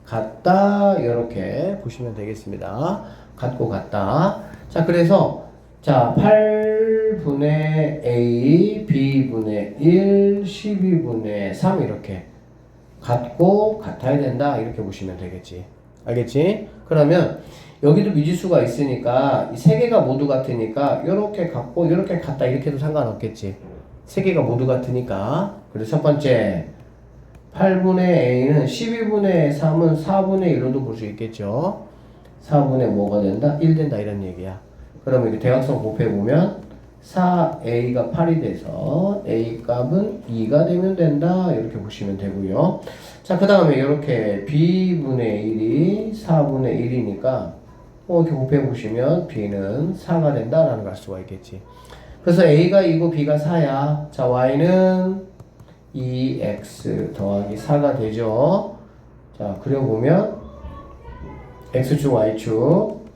같다. 이렇게 보시면 되겠습니다. 같고 같다. 자, 그래서 자 8분의 A, B분의 1, 12분의 3 이렇게 같고 같아야 된다. 이렇게 보시면 되겠지. 알겠지? 그러면 여기도 미지수가 있으니까 이 세 개가 모두 같으니까 이렇게 같고 이렇게 같다 이렇게 해도 상관없겠지. 세 개가 모두 같으니까. 그래서 첫 번째 8분의 A는 12분의 3은 4분의 1로도 볼 수 있겠죠. 4분의 뭐가 된다? 1 된다 이런 얘기야. 그러면 이렇게 대각선 곱해보면 4A가 8이 돼서 A 값은 2가 되면 된다. 이렇게 보시면 되고요. 자, 그 다음에 이렇게 B분의 1이 4분의 1이니까 이렇게 곱해보시면 B는 4가 된다라는 걸 알 수가 있겠지. 그래서 A가 2고 B가 4야. 자, Y는 2X 더하기 4가 되죠. 자, 그려보면 X축, Y축.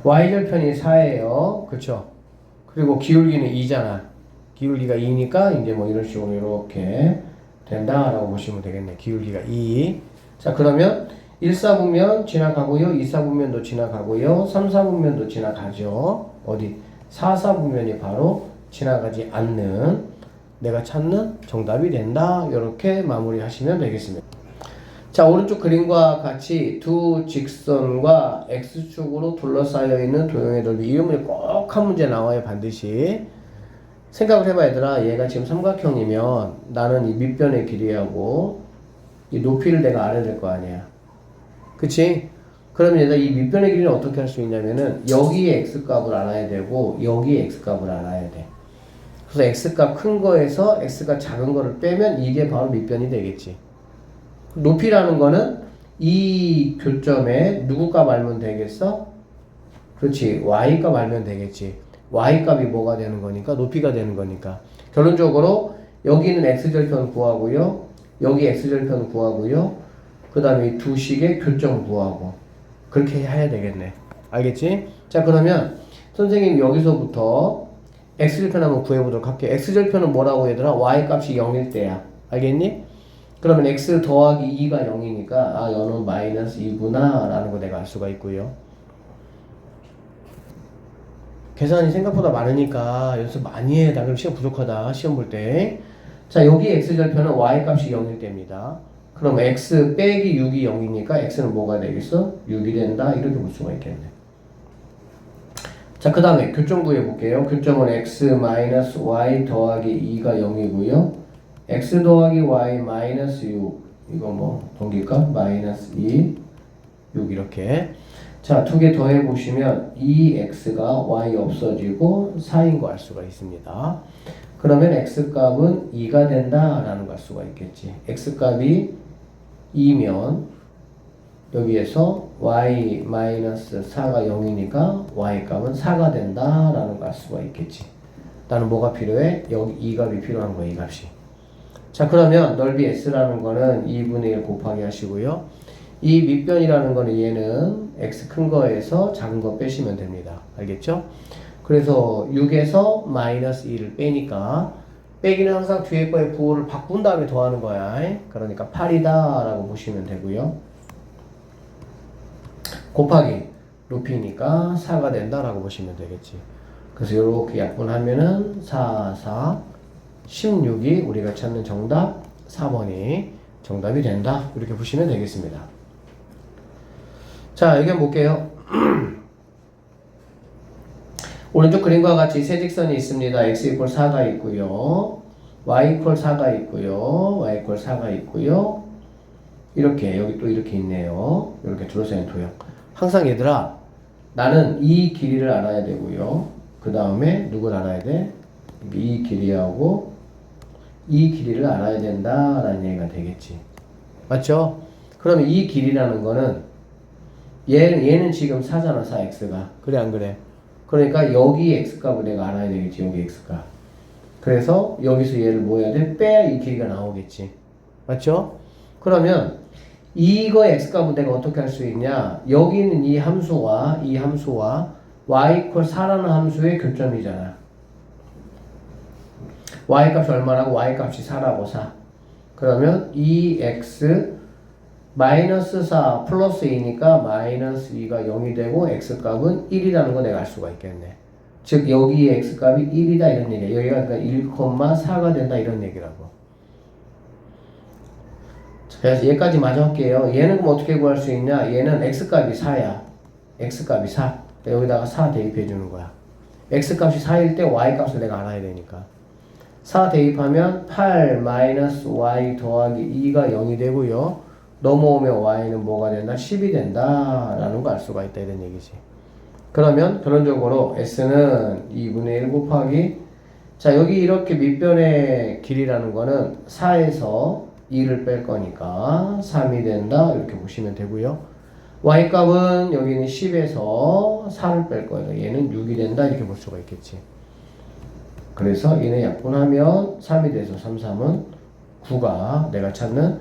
Y절편이 4예요. 그쵸? 그리고 기울기는 2잖아. 기울기가 2니까 이제 뭐 이런 식으로 이렇게 된다라고 보시면 되겠네. 기울기가 2. 자, 그러면 1, 4분면 지나가고요. 2, 4분면도 지나가고요. 3, 4분면도 지나가죠. 어디? 4, 4분면이 바로 지나가지 않는 내가 찾는 정답이 된다. 이렇게 마무리하시면 되겠습니다. 자, 오른쪽 그림과 같이 두 직선과 X축으로 둘러싸여 있는 도형의 넓이. 이 문제 꼭 한 문제 나와요. 반드시. 생각을 해봐 얘들아. 얘가 지금 삼각형이면 나는 이 밑변의 길이하고 이 높이를 내가 알아야 될 거 아니야. 그치? 그러면 얘들아 이 밑변의 길이는 어떻게 할 수 있냐면은 여기에 X값을 알아야 되고 여기에 X값을 알아야 돼. 그래서 X값 큰 거에서 X가 작은 거를 빼면 이게 바로 밑변이 되겠지. 높이라는 거는 이 교점에 누구 값 알면 되겠어? 그렇지. Y 값 알면 되겠지. Y 값이 뭐가 되는 거니까? 높이가 되는 거니까. 결론적으로 여기는 X절편 구하고요. 여기 X절편 구하고요. 그 다음에 이 두 식의 교점 구하고. 그렇게 해야 되겠네. 알겠지? 자, 그러면 선생님이 여기서부터 X절편 한번 구해보도록 할게. X절편은 뭐라고 얘들아? Y 값이 0일 때야. 알겠니? 그러면 x 더하기 2가 0이니까 아 얘는 마이너스 2구나 라는 거 내가 알 수가 있고요. 계산이 생각보다 많으니까 연습 많이 해. 나 그럼 시간 부족하다. 시험 볼 때. 자, 여기 x절편은 y값이 0일 때입니다. 그럼 x 빼기 6이 0이니까 x는 뭐가 되겠어? 6이 된다. 이렇게 볼 수가 있겠네. 자, 그 다음에 교점 구해볼게요. 교점은 x 마이너스 y 더하기 2가 0이고요. x 더하기 y 마이너스 6. 이거 뭐 동기값 마이너스 2, 6 이렇게. 자, 두 개 더해보시면 2x가 y 없어지고 4인 거 알 수가 있습니다. 그러면 x값은 2가 된다라는 거 알 수가 있겠지. x값이 2면 여기에서 y-4가 0이니까 y값은 4가 된다라는 거 알 수가 있겠지. 나는 뭐가 필요해? 여기 이 값이 필요한 거야, 이 값이. 자, 그러면 넓이 s라는 거는 2분의 1 곱하기 하시고요. 이 밑변이라는 거는 얘는 x 큰 거에서 작은 거 빼시면 됩니다. 알겠죠? 그래서 6에서 마이너스 2를 빼니까 빼기는 항상 뒤에 거에 부호를 바꾼 다음에 더하는 거야. 그러니까 8이다 라고 보시면 되고요. 곱하기 루피니까 4가 된다라고 보시면 되겠지. 그래서 이렇게 약분하면은 4, 4, 16이 우리가 찾는 정답 4번이 정답이 된다. 이렇게 보시면 되겠습니다. 자, 여기 한번 볼게요. 오른쪽 그림과 같이 세 직선이 있습니다. x 이퀄 4가 있고요. y 이퀄 4가 있고요. y 이퀄 4가 있고요. 이렇게 여기 또 이렇게 있네요. 이렇게 둘러싸인 도형. 항상 얘들아, 나는 이 길이를 알아야 되고요. 그 다음에 누굴 알아야 돼? 이 길이하고 이 길이를 알아야 된다라는 얘기가 되겠지. 맞죠? 그러면 이 길이라는 거는 얘는 지금 4잖아, 4x가. 그래, 안 그래? 그러니까 여기 x값을 내가 알아야 되겠지, 여기 x값. 그래서 여기서 얘를 뭐 해야 돼? 빼야 이 길이가 나오겠지. 맞죠? 그러면 이거 x값은 내가 어떻게 할 수 있냐? 여기는 이 함수와 y 이퀄 4라는 함수의 교점이잖아. y 값이 얼마라고? y 값이 4라고 4. 그러면 2x 마이너스 4 플러스 2니까 마이너스 2가 0이 되고 x값은 1이라는 거 내가 알 수가 있겠네. 즉 여기의 x값이 1이다 이런 얘기야. 여기가 그러니까 1,4가 된다 이런 얘기라고. 그래서 얘까지 마저 할게요. 얘는 그럼 어떻게 구할 수 있냐? 얘는 x값이 4야. x값이 4. 여기다가 4 대입해 주는 거야. x값이 4일 때 y값을 내가 알아야 되니까. 4 대입하면 8 마이너스 y 더하기 2가 0이 되고요. 넘어오면 y는 뭐가 된다? 10이 된다 라는 거 알 수가 있다 이런 얘기지. 그러면 결론적으로 s는 2분의 1 곱하기, 자 여기 이렇게 밑변의 길이라는 거는 4에서 2를 뺄 거니까 3이 된다 이렇게 보시면 되고요. y값은 여기는 10에서 4를 뺄 거예요. 얘는 6이 된다 이렇게 볼 수가 있겠지. 그래서 얘네 약분하면 3이 돼서 3, 3은 9가 내가 찾는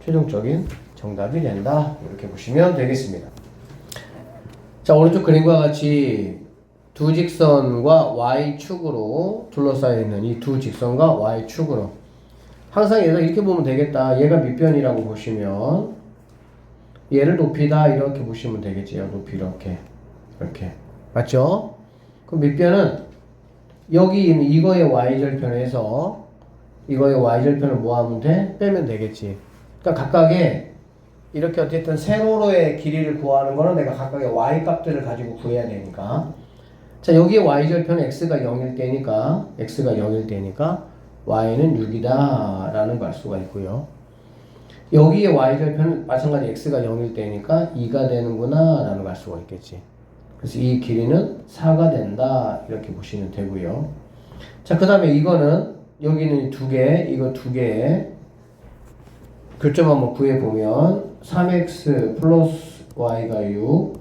최종적인 정답이 된다 이렇게 보시면 되겠습니다. 자, 오른쪽 그림과 같이 두 직선과 y축으로 둘러싸여 있는 이 두 직선과 y축으로 항상 얘가 이렇게 보면 되겠다. 얘가 밑변이라고 보시면 얘를 높이다 이렇게 보시면 되겠지요. 높이 이렇게 맞죠? 그럼 밑변은 여기 있는 이거의 y절편에서 이거의 y절편을 뭐 하면 돼? 빼면 되겠지. 그러니까 각각의 이렇게 어쨌든 세로로의 길이를 구하는 거는 내가 각각의 y 값들을 가지고 구해야 되니까. 자, 여기에 y절편은 x가 0일 때니까 y는 6이다 라는 걸 알 수가 있고요. 여기에 y절편은 마찬가지 x가 0일 때니까 2가 되는구나 라는 걸 알 수가 있겠지. 그래서 이 길이는 4가 된다 이렇게 보시면 되고요. 자, 그 다음에 이거는 여기는 두 개, 이거 두 개에 교점 한번 구해보면 3x 플러스 y가 6,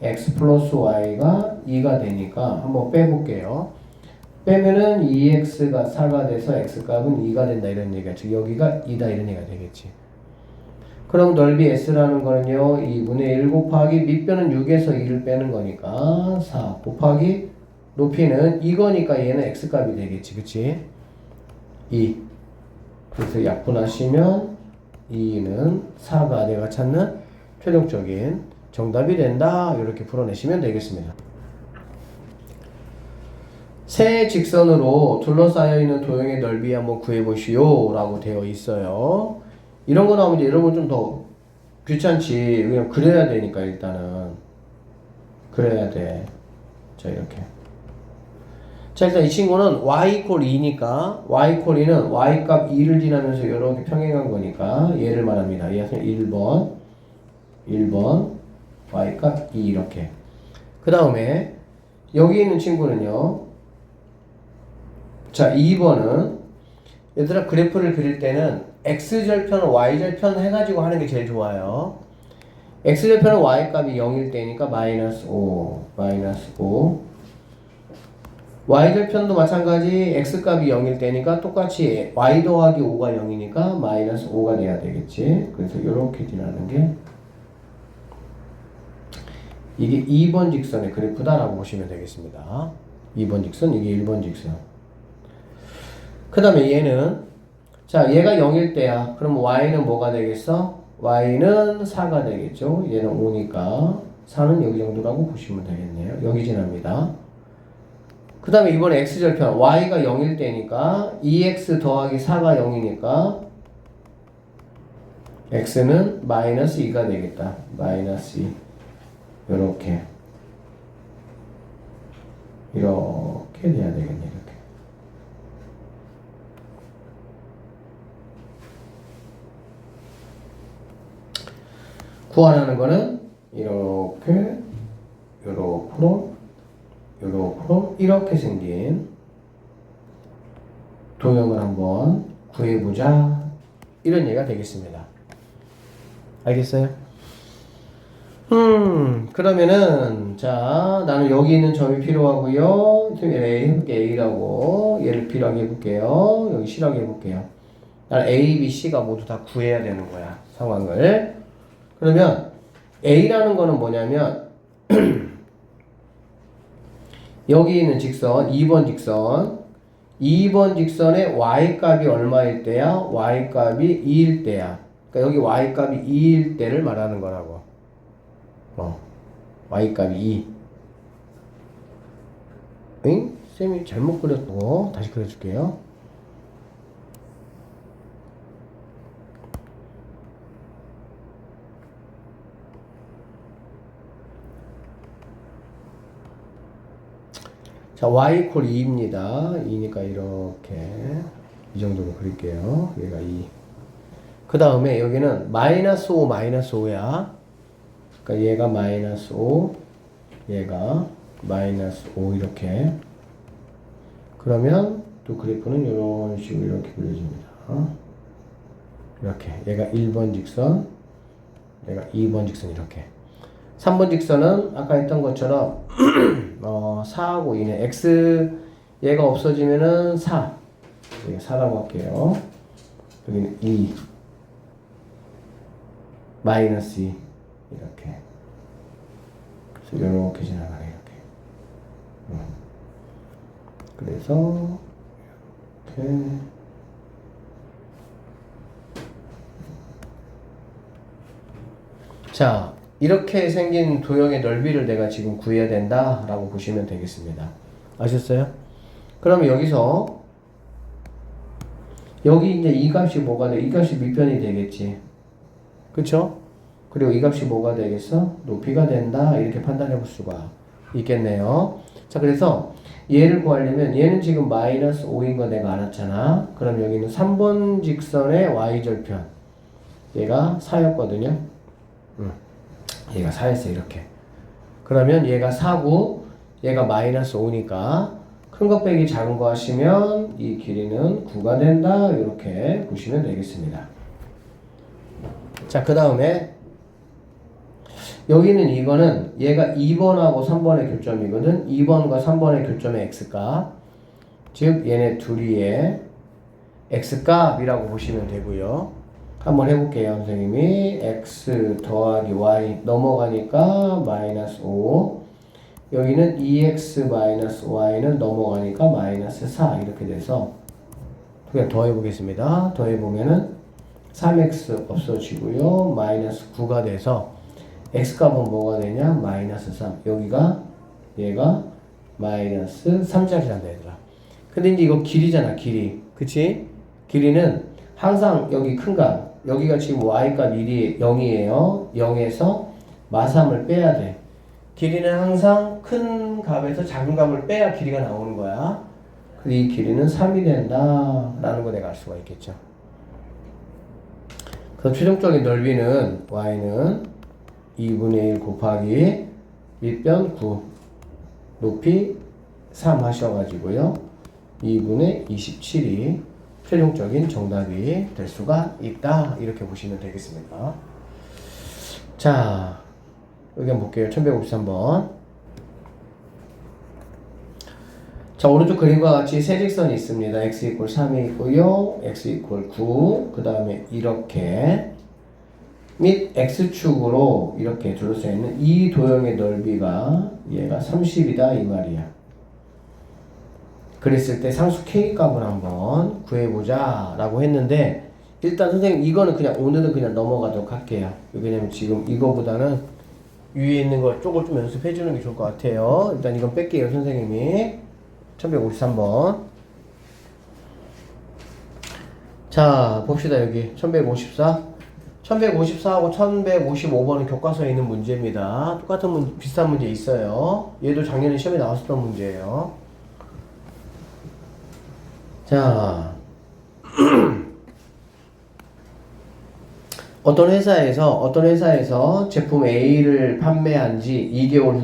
x 플러스 y가 2가 되니까 한번 빼볼게요. 빼면은 2x가 4가 돼서 x값은 2가 된다 이런 얘기가, 즉 여기가 2다 이런 얘기가 되겠지. 그럼 넓이 s라는 거는요 2분의 1 곱하기 밑변은 6에서 2를 빼는 거니까 4 곱하기 높이는 이거니까 얘는 x값이 되겠지, 그치? 2. 그래서 약분하시면 2는 4가 내가 찾는 최종적인 정답이 된다 이렇게 풀어내시면 되겠습니다. 세 직선으로 둘러싸여 있는 도형의 넓이 한번 구해보시오 라고 되어 있어요. 이런 거 나오면 이제 여러분 좀 더 귀찮지. 그냥 그려야 되니까 일단은 그래야 돼. 자, 이렇게. 자, 일단 이 친구는 y 이퀄 2니까 y 이퀄 2는 y 값 2를 지나면서 이렇게 평행한 거니까 얘를 말합니다. 얘는 1번 y 값 2 이렇게. 그 다음에 여기 있는 친구는요. 자, 2번은 얘들아 그래프를 그릴 때는 x절편, y절편 해가지고 하는 게 제일 좋아요. x절편은 y값이 0일 때니까 마이너스 5 y절편도 마찬가지 x값이 0일 때니까 똑같이 y 더하기 5가 0이니까 마이너스 5가 돼야 되겠지. 그래서 이렇게 지나는 게 이게 2번 직선의 그래프다라고 보시면 되겠습니다. 2번 직선, 이게 1번 직선. 그 다음에 얘는 자, 얘가 0일 때야. 그럼 y는 뭐가 되겠어? y는 4가 되겠죠. 얘는 5니까 4는 여기 정도라고 보시면 되겠네요. 여기 지납니다. 그 다음에 이번에 x절편 y가 0일 때니까 2x 더하기 4가 0이니까 x는 마이너스 2가 되겠다. 마이너스 2 이렇게 돼야 되겠네. 이렇게. 구하라는 거는 이렇게 이렇게 생긴 도형을 한번 구해보자. 이런 얘기가 되겠습니다. 알겠어요? 그러면은 자, 나는 여기 있는 점이 필요하고요. A 해볼게. A라고 얘를 필요하게 해볼게요. 여기 C라고 해볼게요. 나는 A, B, C가 모두 다 구해야 되는 거야. 상황을. 그러면 A라는 거는 뭐냐면 여기 있는 직선 2번 직선의 y값이 얼마일 때야? y값이 2일 때야. 그러니까 여기 y값이 2일 때를 말하는 거라고. y값이 2. 응? 쌤이 잘못 그렸고 다시 그려줄게요. 자, y 이퀄 2입니다. 2니까 이렇게 이 정도로 그릴게요. 얘가 2. 그 다음에 여기는 마이너스 5, 마이너스 5야. 그러니까 얘가 마이너스 5, 얘가 마이너스 5 이렇게. 그러면 또 그래프는 이런 식으로 이렇게 그려집니다. 이렇게. 얘가 1번 직선, 얘가 2번 직선 이렇게. 3번 직선은 아까 했던 것처럼 4하고 2는 x 얘가 없어지면은 4 여기 4라고 할게요. 여기는 2 마이너스 2 이렇게. 그래서 이렇게 지나가네 이렇게. 그래서 이렇게 자, 이렇게 생긴 도형의 넓이를 내가 지금 구해야 된다 라고 보시면 되겠습니다. 아셨어요? 그러면 여기서 여기 이제 이 값이 뭐가 돼? 이 값이 밑변이 되겠지. 그쵸? 그리고 이 값이 뭐가 되겠어? 높이가 된다. 이렇게 판단해 볼 수가 있겠네요. 자, 그래서 얘를 구하려면 얘는 지금 마이너스 5인 거 내가 알았잖아. 그럼 여기는 3번 직선의 y절편 얘가 4였거든요. 얘가 4였어 이렇게. 그러면 얘가 4고 얘가 마이너스 5니까 큰 거 빼기 작은 거 하시면 이 길이는 9가 된다. 이렇게 보시면 되겠습니다. 자, 그 다음에 여기는 이거는 얘가 2번하고 3번의 교점이거든. 2번과 3번의 교점의 x값, 즉 얘네 둘이의 x값이라고 보시면 되고요. 한번 해볼게요. 선생님이 x 더하기 y 넘어가니까 마이너스 5, 여기는 2x 마이너스 y는 넘어가니까 마이너스 4 이렇게 돼서 그냥 더해보겠습니다. 더해보면은 3x 없어지고요. 마이너스 9가 돼서 x값은 뭐가 되냐? 마이너스 3. 여기가 얘가 마이너스 3짜리란다 얘들아. 근데 이제 이거 길이잖아 길이. 그치? 길이는 항상 여기 큰 값, 여기가 지금 y값 1이 0이에요. 0에서 마3을 빼야 돼. 길이는 항상 큰 큰 값에서 작은 값을 빼야 길이가 나오는 거야. 그래서 이 길이는 3이 된다 라는 거 내가 알 수가 있겠죠. 그래서 최종적인 넓이는 y는 2분의 1 곱하기 1변 9 높이 3 하셔가지고요 2분의 27이 최종적인 정답이 될 수가 있다 이렇게 보시면 되겠습니다. 자, 의견 볼게요. 1153번. 자, 오른쪽 그림과 같이 세 직선이 있습니다. x 이퀄 3이 있고요. x 이퀄 9. 그 다음에 이렇게 및 x축으로 이렇게 둘러싸여 있는 이 도형의 넓이가 얘가 30이다 이 말이야. 그랬을 때 상수 k 값을 한번 구해보자 라고 했는데 일단 선생님 이거는 그냥 오늘은 그냥 넘어가도록 할게요. 왜냐면 지금 이거보다는 위에 있는 거 쪽을 좀 연습해 주는 게 좋을 것 같아요. 일단 이건 뺄게요 선생님이. 1153번. 자 봅시다. 여기 1154 1154하고 1155번은 교과서에 있는 문제입니다. 똑같은 비슷한 문제 있어요. 얘도 작년에 시험에 나왔었던 문제예요. 자 어떤 회사에서 제품 A를 판매한 지 2개월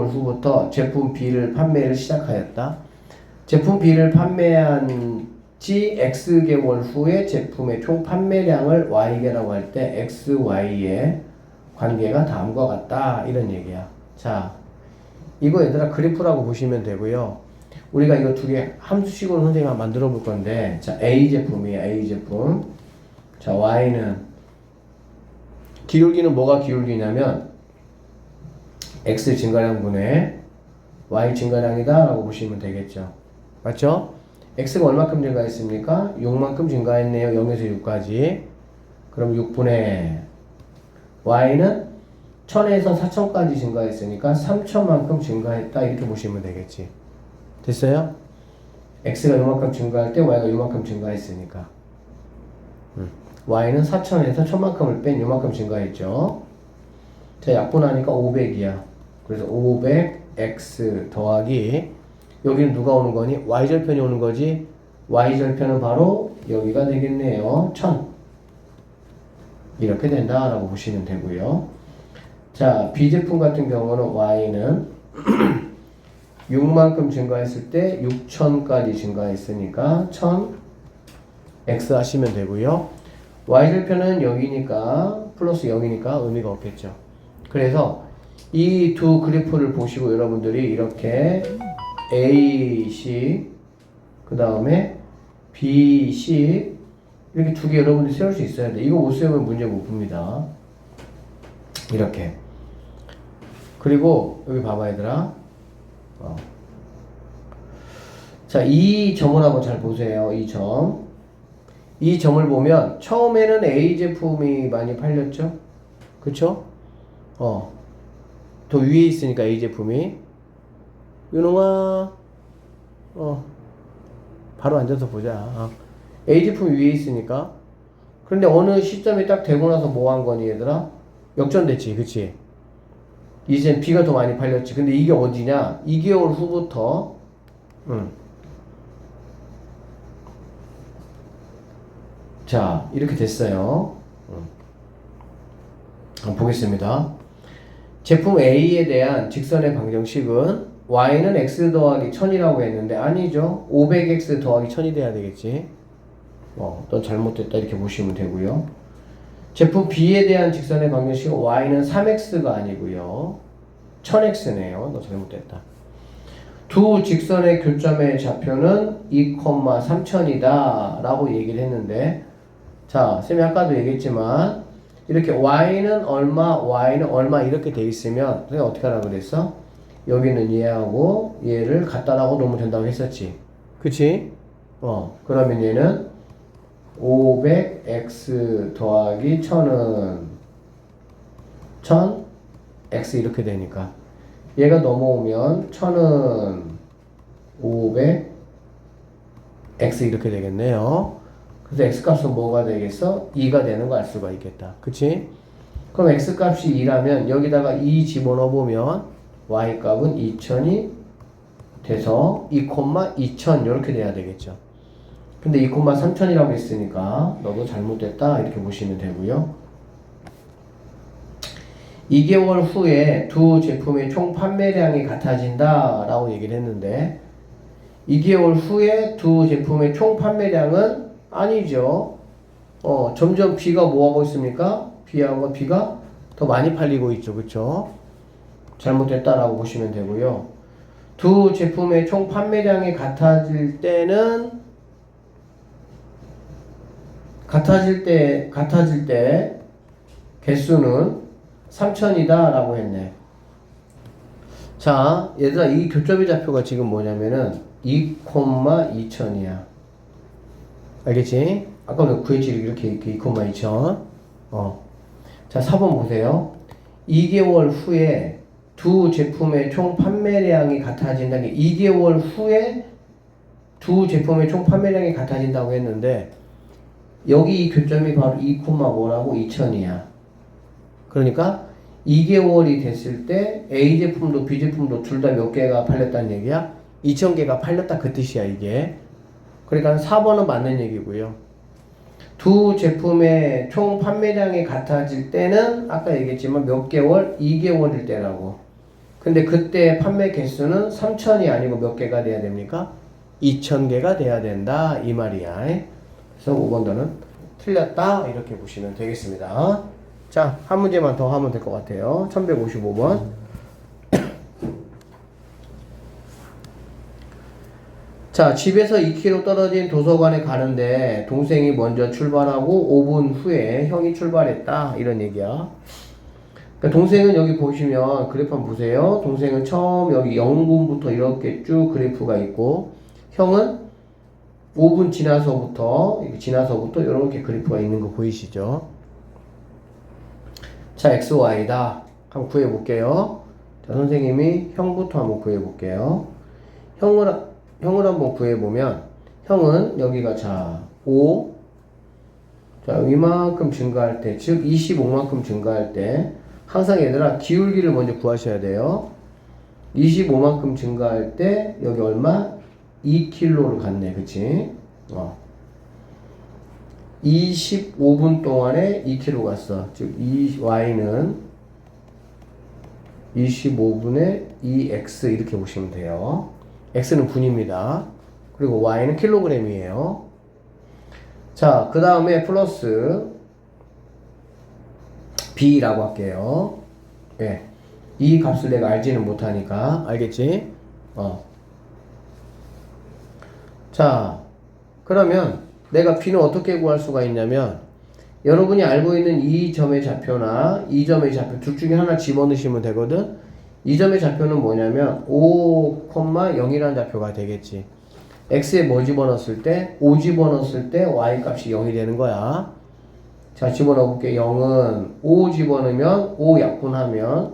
후부터 제품 B를 판매를 시작하였다. 제품 B를 판매한 지 X개월 후에 제품의 총 판매량을 Y개라고 할 때 X, Y의 관계가 다음과 같다. 이런 얘기야. 자, 이거 얘들아 그래프라고 보시면 되고요. 우리가 이거 두 개 함수식으로 선생님이 만들어 볼 건데, 자, A 제품이에요. A 제품. 자, Y는 기울기는 뭐가 기울기냐면 X 증가량분의 Y 증가량이다 라고 보시면 되겠죠. 맞죠? X가 얼마큼 증가했습니까? 6만큼 증가했네요. 0에서 6까지. 그럼 6분의 Y는 1000에서 4000까지 증가했으니까 3000만큼 증가했다 이렇게 보시면 되겠지. 됐어요? X가 요만큼 증가할 때 Y가 요만큼 증가했으니까 Y는 4000에서 1000만큼을 뺀 요만큼 증가했죠. 자, 약분하니까 500이야. 그래서 500X 더하기 여기는 누가 오는 거니? Y절편이 오는 거지. Y절편은 바로 여기가 되겠네요. 1000 이렇게 된다라고 보시면 되고요. 자, B제품 같은 경우는 Y는 6만큼 증가했을 때 6000까지 증가했으니까 1000 X 하시면 되고요. Y절편은 여기니까 플러스 0이니까 의미가 없겠죠. 그래서 이 두 그래프를 보시고 여러분들이 이렇게 A식 그 다음에 B식 이렇게 두 개 여러분들이 세울 수 있어야 돼. 이거 못 세우면 문제 못 풉니다. 이렇게. 그리고 여기 봐봐 얘들아. 자, 이 점을 한번 잘 보세요. 이 점. 이 점을 보면 처음에는 A 제품이 많이 팔렸죠? 그쵸? 더 위에 있으니까 A 제품이. 윤홍아, 바로 앉아서 보자. A 제품이 위에 있으니까. 그런데 어느 시점이 딱 되고 나서 뭐 한 거니 얘들아? 역전됐지, 그치? 이젠 B가 더 많이 팔렸지. 근데 이게 어디냐? 2개월 후부터, 자, 이렇게 됐어요. 한번 보겠습니다. 제품 A에 대한 직선의 방정식은 Y는 X 더하기 1000이라고 했는데 아니죠. 500X 더하기 1000이 돼야 되겠지. 넌 잘못됐다 이렇게 보시면 되고요. 제품 B에 대한 직선의 방정식은 Y는 3X가 아니고요. 1000X네요. 너 잘못됐다. 두 직선의 교점의 좌표는 2,3000이다 라고 얘기를 했는데 자, 쌤이 아까도 얘기했지만 이렇게 Y는 얼마 이렇게 돼 있으면 선생님 어떻게 하라고 그랬어? 여기는 얘하고 얘를 갖다라고 놓으면 된다고 했었지. 그치? 그러면 얘는 500x 더하기 1000은 1000x 이렇게 되니까 얘가 넘어오면 1000은 500x 이렇게 되겠네요. 그래서 x값은 뭐가 되겠어? 2가 되는 거 알 수가 있겠다. 그치? 그럼 x값이 2라면 여기다가 2 집어넣어 보면 y값은 2000이 돼서 2,2000 이렇게 돼야 되겠죠. 근데 2,3000이라고 했으니까 너도 잘못됐다 이렇게 보시면 되고요. 2개월 후에 두 제품의 총 판매량이 같아진다 라고 얘기를 했는데 2개월 후에 두 제품의 총 판매량은 아니죠. 점점 B가 뭐하고 있습니까? B가 더 많이 팔리고 있죠. 그쵸? 잘못됐다라고 보시면 되고요. 두 제품의 총 판매량이 같아질 때 개수는 3000이다 라고 했네. 자, 얘들아, 이 교점의 좌표가 지금 뭐냐면은 2,2000이야. 알겠지? 아까 우리가 구했지? 이렇게 2,2000. 자, 4번 보세요. 2개월 후에 두 제품의 총 판매량이 같아진다는 게 2개월 후에 두 제품의 총 판매량이 같아진다고 했는데 여기 이 교점이 바로 2, 뭐라고? 2000이야. 그러니까 2개월이 됐을 때 A 제품도 B 제품도 둘 다 몇 개가 팔렸다는 얘기야? 2000개가 팔렸다 그 뜻이야 이게. 그러니까 4번은 맞는 얘기고요. 두 제품의 총 판매량이 같아질 때는 아까 얘기했지만 몇 개월? 2개월일 때라고. 근데 그때 판매 개수는 3000이 아니고 몇 개가 돼야 됩니까? 2000개가 돼야 된다 이 말이야. 그래서 5번도는 틀렸다 이렇게 보시면 되겠습니다. 자, 한 문제만 더 하면 될 것 같아요. 1155번. 자, 집에서 2km 떨어진 도서관에 가는데 동생이 먼저 출발하고 5분 후에 형이 출발했다 이런 얘기야. 그러니까 동생은 여기 보시면 그래프 한번 보세요. 동생은 처음 여기 0분부터 이렇게 쭉 그래프가 있고 형은 5분 지나서부터 이렇게 그래프가 있는 거 보이시죠? 자, x, y다. 한번 구해볼게요. 자, 선생님이 형부터 한번 구해볼게요. 형을 한번 구해보면 형은 여기가 자 5, 자 이만큼 증가할 때, 즉 25만큼 증가할 때 항상 얘들아 기울기를 먼저 구하셔야 돼요. 25만큼 증가할 때 여기 얼마? 2km를 갔네. 그치? 25분 동안에 2km 갔어. 즉 이 y는 25분의 2x 이렇게 보시면 돼요. x는 분입니다. 그리고 y는 킬로그램이에요. 자, 그 다음에 플러스 b라고 할게요. 예. 이 값을 내가 알지는 못하니까. 알겠지? 자, 그러면 내가 b는 어떻게 구할 수가 있냐면 여러분이 알고 있는 이 점의 좌표나 이 점의 좌표 둘 중에 하나 집어넣으시면 되거든. 이 점의 좌표는 뭐냐면 5,0이라는 좌표가 되겠지. x에 뭐 집어넣었을 때? 5 집어넣었을 때 y 값이 0이 되는 거야. 자, 집어넣어볼게. 0은 5 집어넣으면 5 약분하면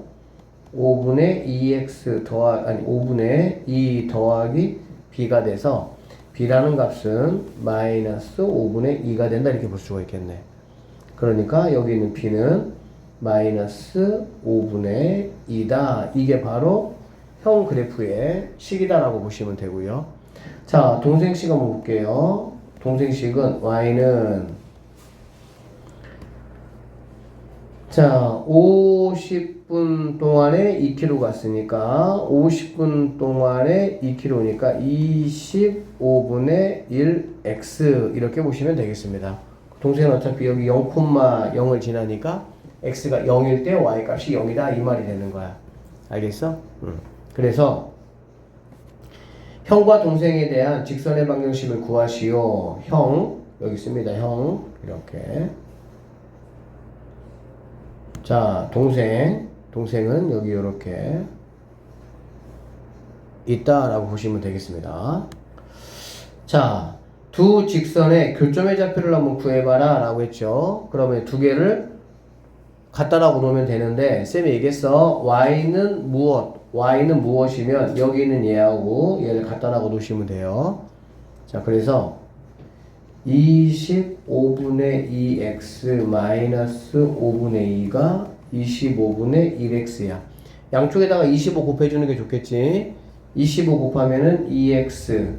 5분의 2x 5분의 2 더하기 b가 돼서 b라는 값은 마이너스 5분의 2가 된다 이렇게 볼 수가 있겠네. 그러니까 여기 있는 b는 마이너스 5분의 2다. 이게 바로 형 그래프의 식이다라고 보시면 되고요. 자, 동생식 한번 볼게요. 동생식은 y는 자 50분 동안에 2km 갔으니까 50분 동안에 2km니까 25분의 1x 이렇게 보시면 되겠습니다. 동생은 어차피 여기 0,0을 지나니까 x가 0일 때 y 값이 0이다 이 말이 되는 거야. 알겠어? 그래서 형과 동생에 대한 직선의 방정식을 구하시오. 형 여기 있습니다. 형 이렇게. 자, 동생은 여기 이렇게 있다라고 보시면 되겠습니다. 자, 두 직선의 교점의 좌표를 한번 구해봐라 라고 했죠. 그러면 두 개를 갖다라고 놓으면 되는데 쌤이 얘기했어. y는 무엇이면 여기 있는 얘하고 얘를 갖다라고 놓으시면 돼요. 자, 그래서 25분의 2x 마이너스 5분의 2가 25분의 1x야. 양쪽에다가 25 곱해주는 게 좋겠지. 25 곱하면은 2x.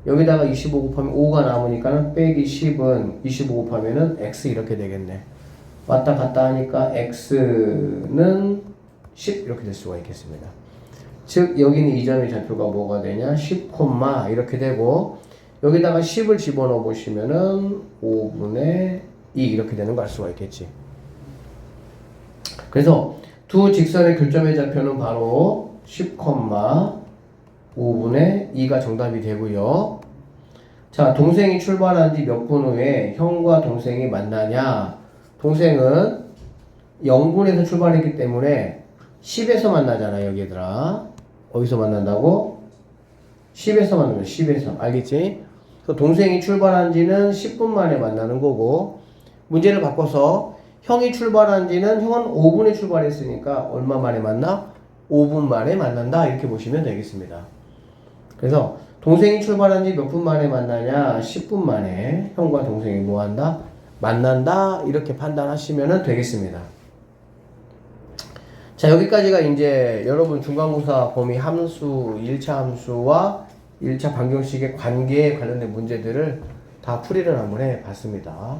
여기다가 25 곱하면 5가 남으니까는 빼기 10은 25 곱하면은 x 이렇게 되겠네. 왔다 갔다 하니까 x는 10 이렇게 될 수가 있겠습니다. 즉 여기는 이 점의 좌표가 뭐가 되냐? 10, 이렇게 되고 여기다가 10을 집어넣어 보시면은 5분의 2 이렇게 되는 거 알 수가 있겠지. 그래서 두 직선의 교점의 좌표는 바로 10, 5분의 2가 정답이 되고요. 자, 동생이 출발한 지 몇 분 후에 형과 동생이 만나냐? 동생은 0분에서 출발했기 때문에 10에서 만나잖아, 여기들아. 어디서 만난다고? 10에서 만나면 10에서. 알겠지? 그래서 동생이 출발한 지는 10분 만에 만나는 거고, 문제를 바꿔서 형이 출발한 지는 형은 5분에 출발했으니까 얼마 만에 만나? 5분 만에 만난다. 이렇게 보시면 되겠습니다. 그래서 동생이 출발한 지 몇 분 만에 만나냐? 10분 만에 형과 동생이 뭐 한다? 만난다. 이렇게 판단하시면 되겠습니다. 자, 여기까지가 이제 여러분 중간고사 범위 함수, 1차 함수와 1차 방정식의 관계에 관련된 문제들을 다 풀이를 한번 해 봤습니다.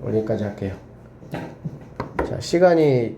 여기까지 할게요. 자, 시간이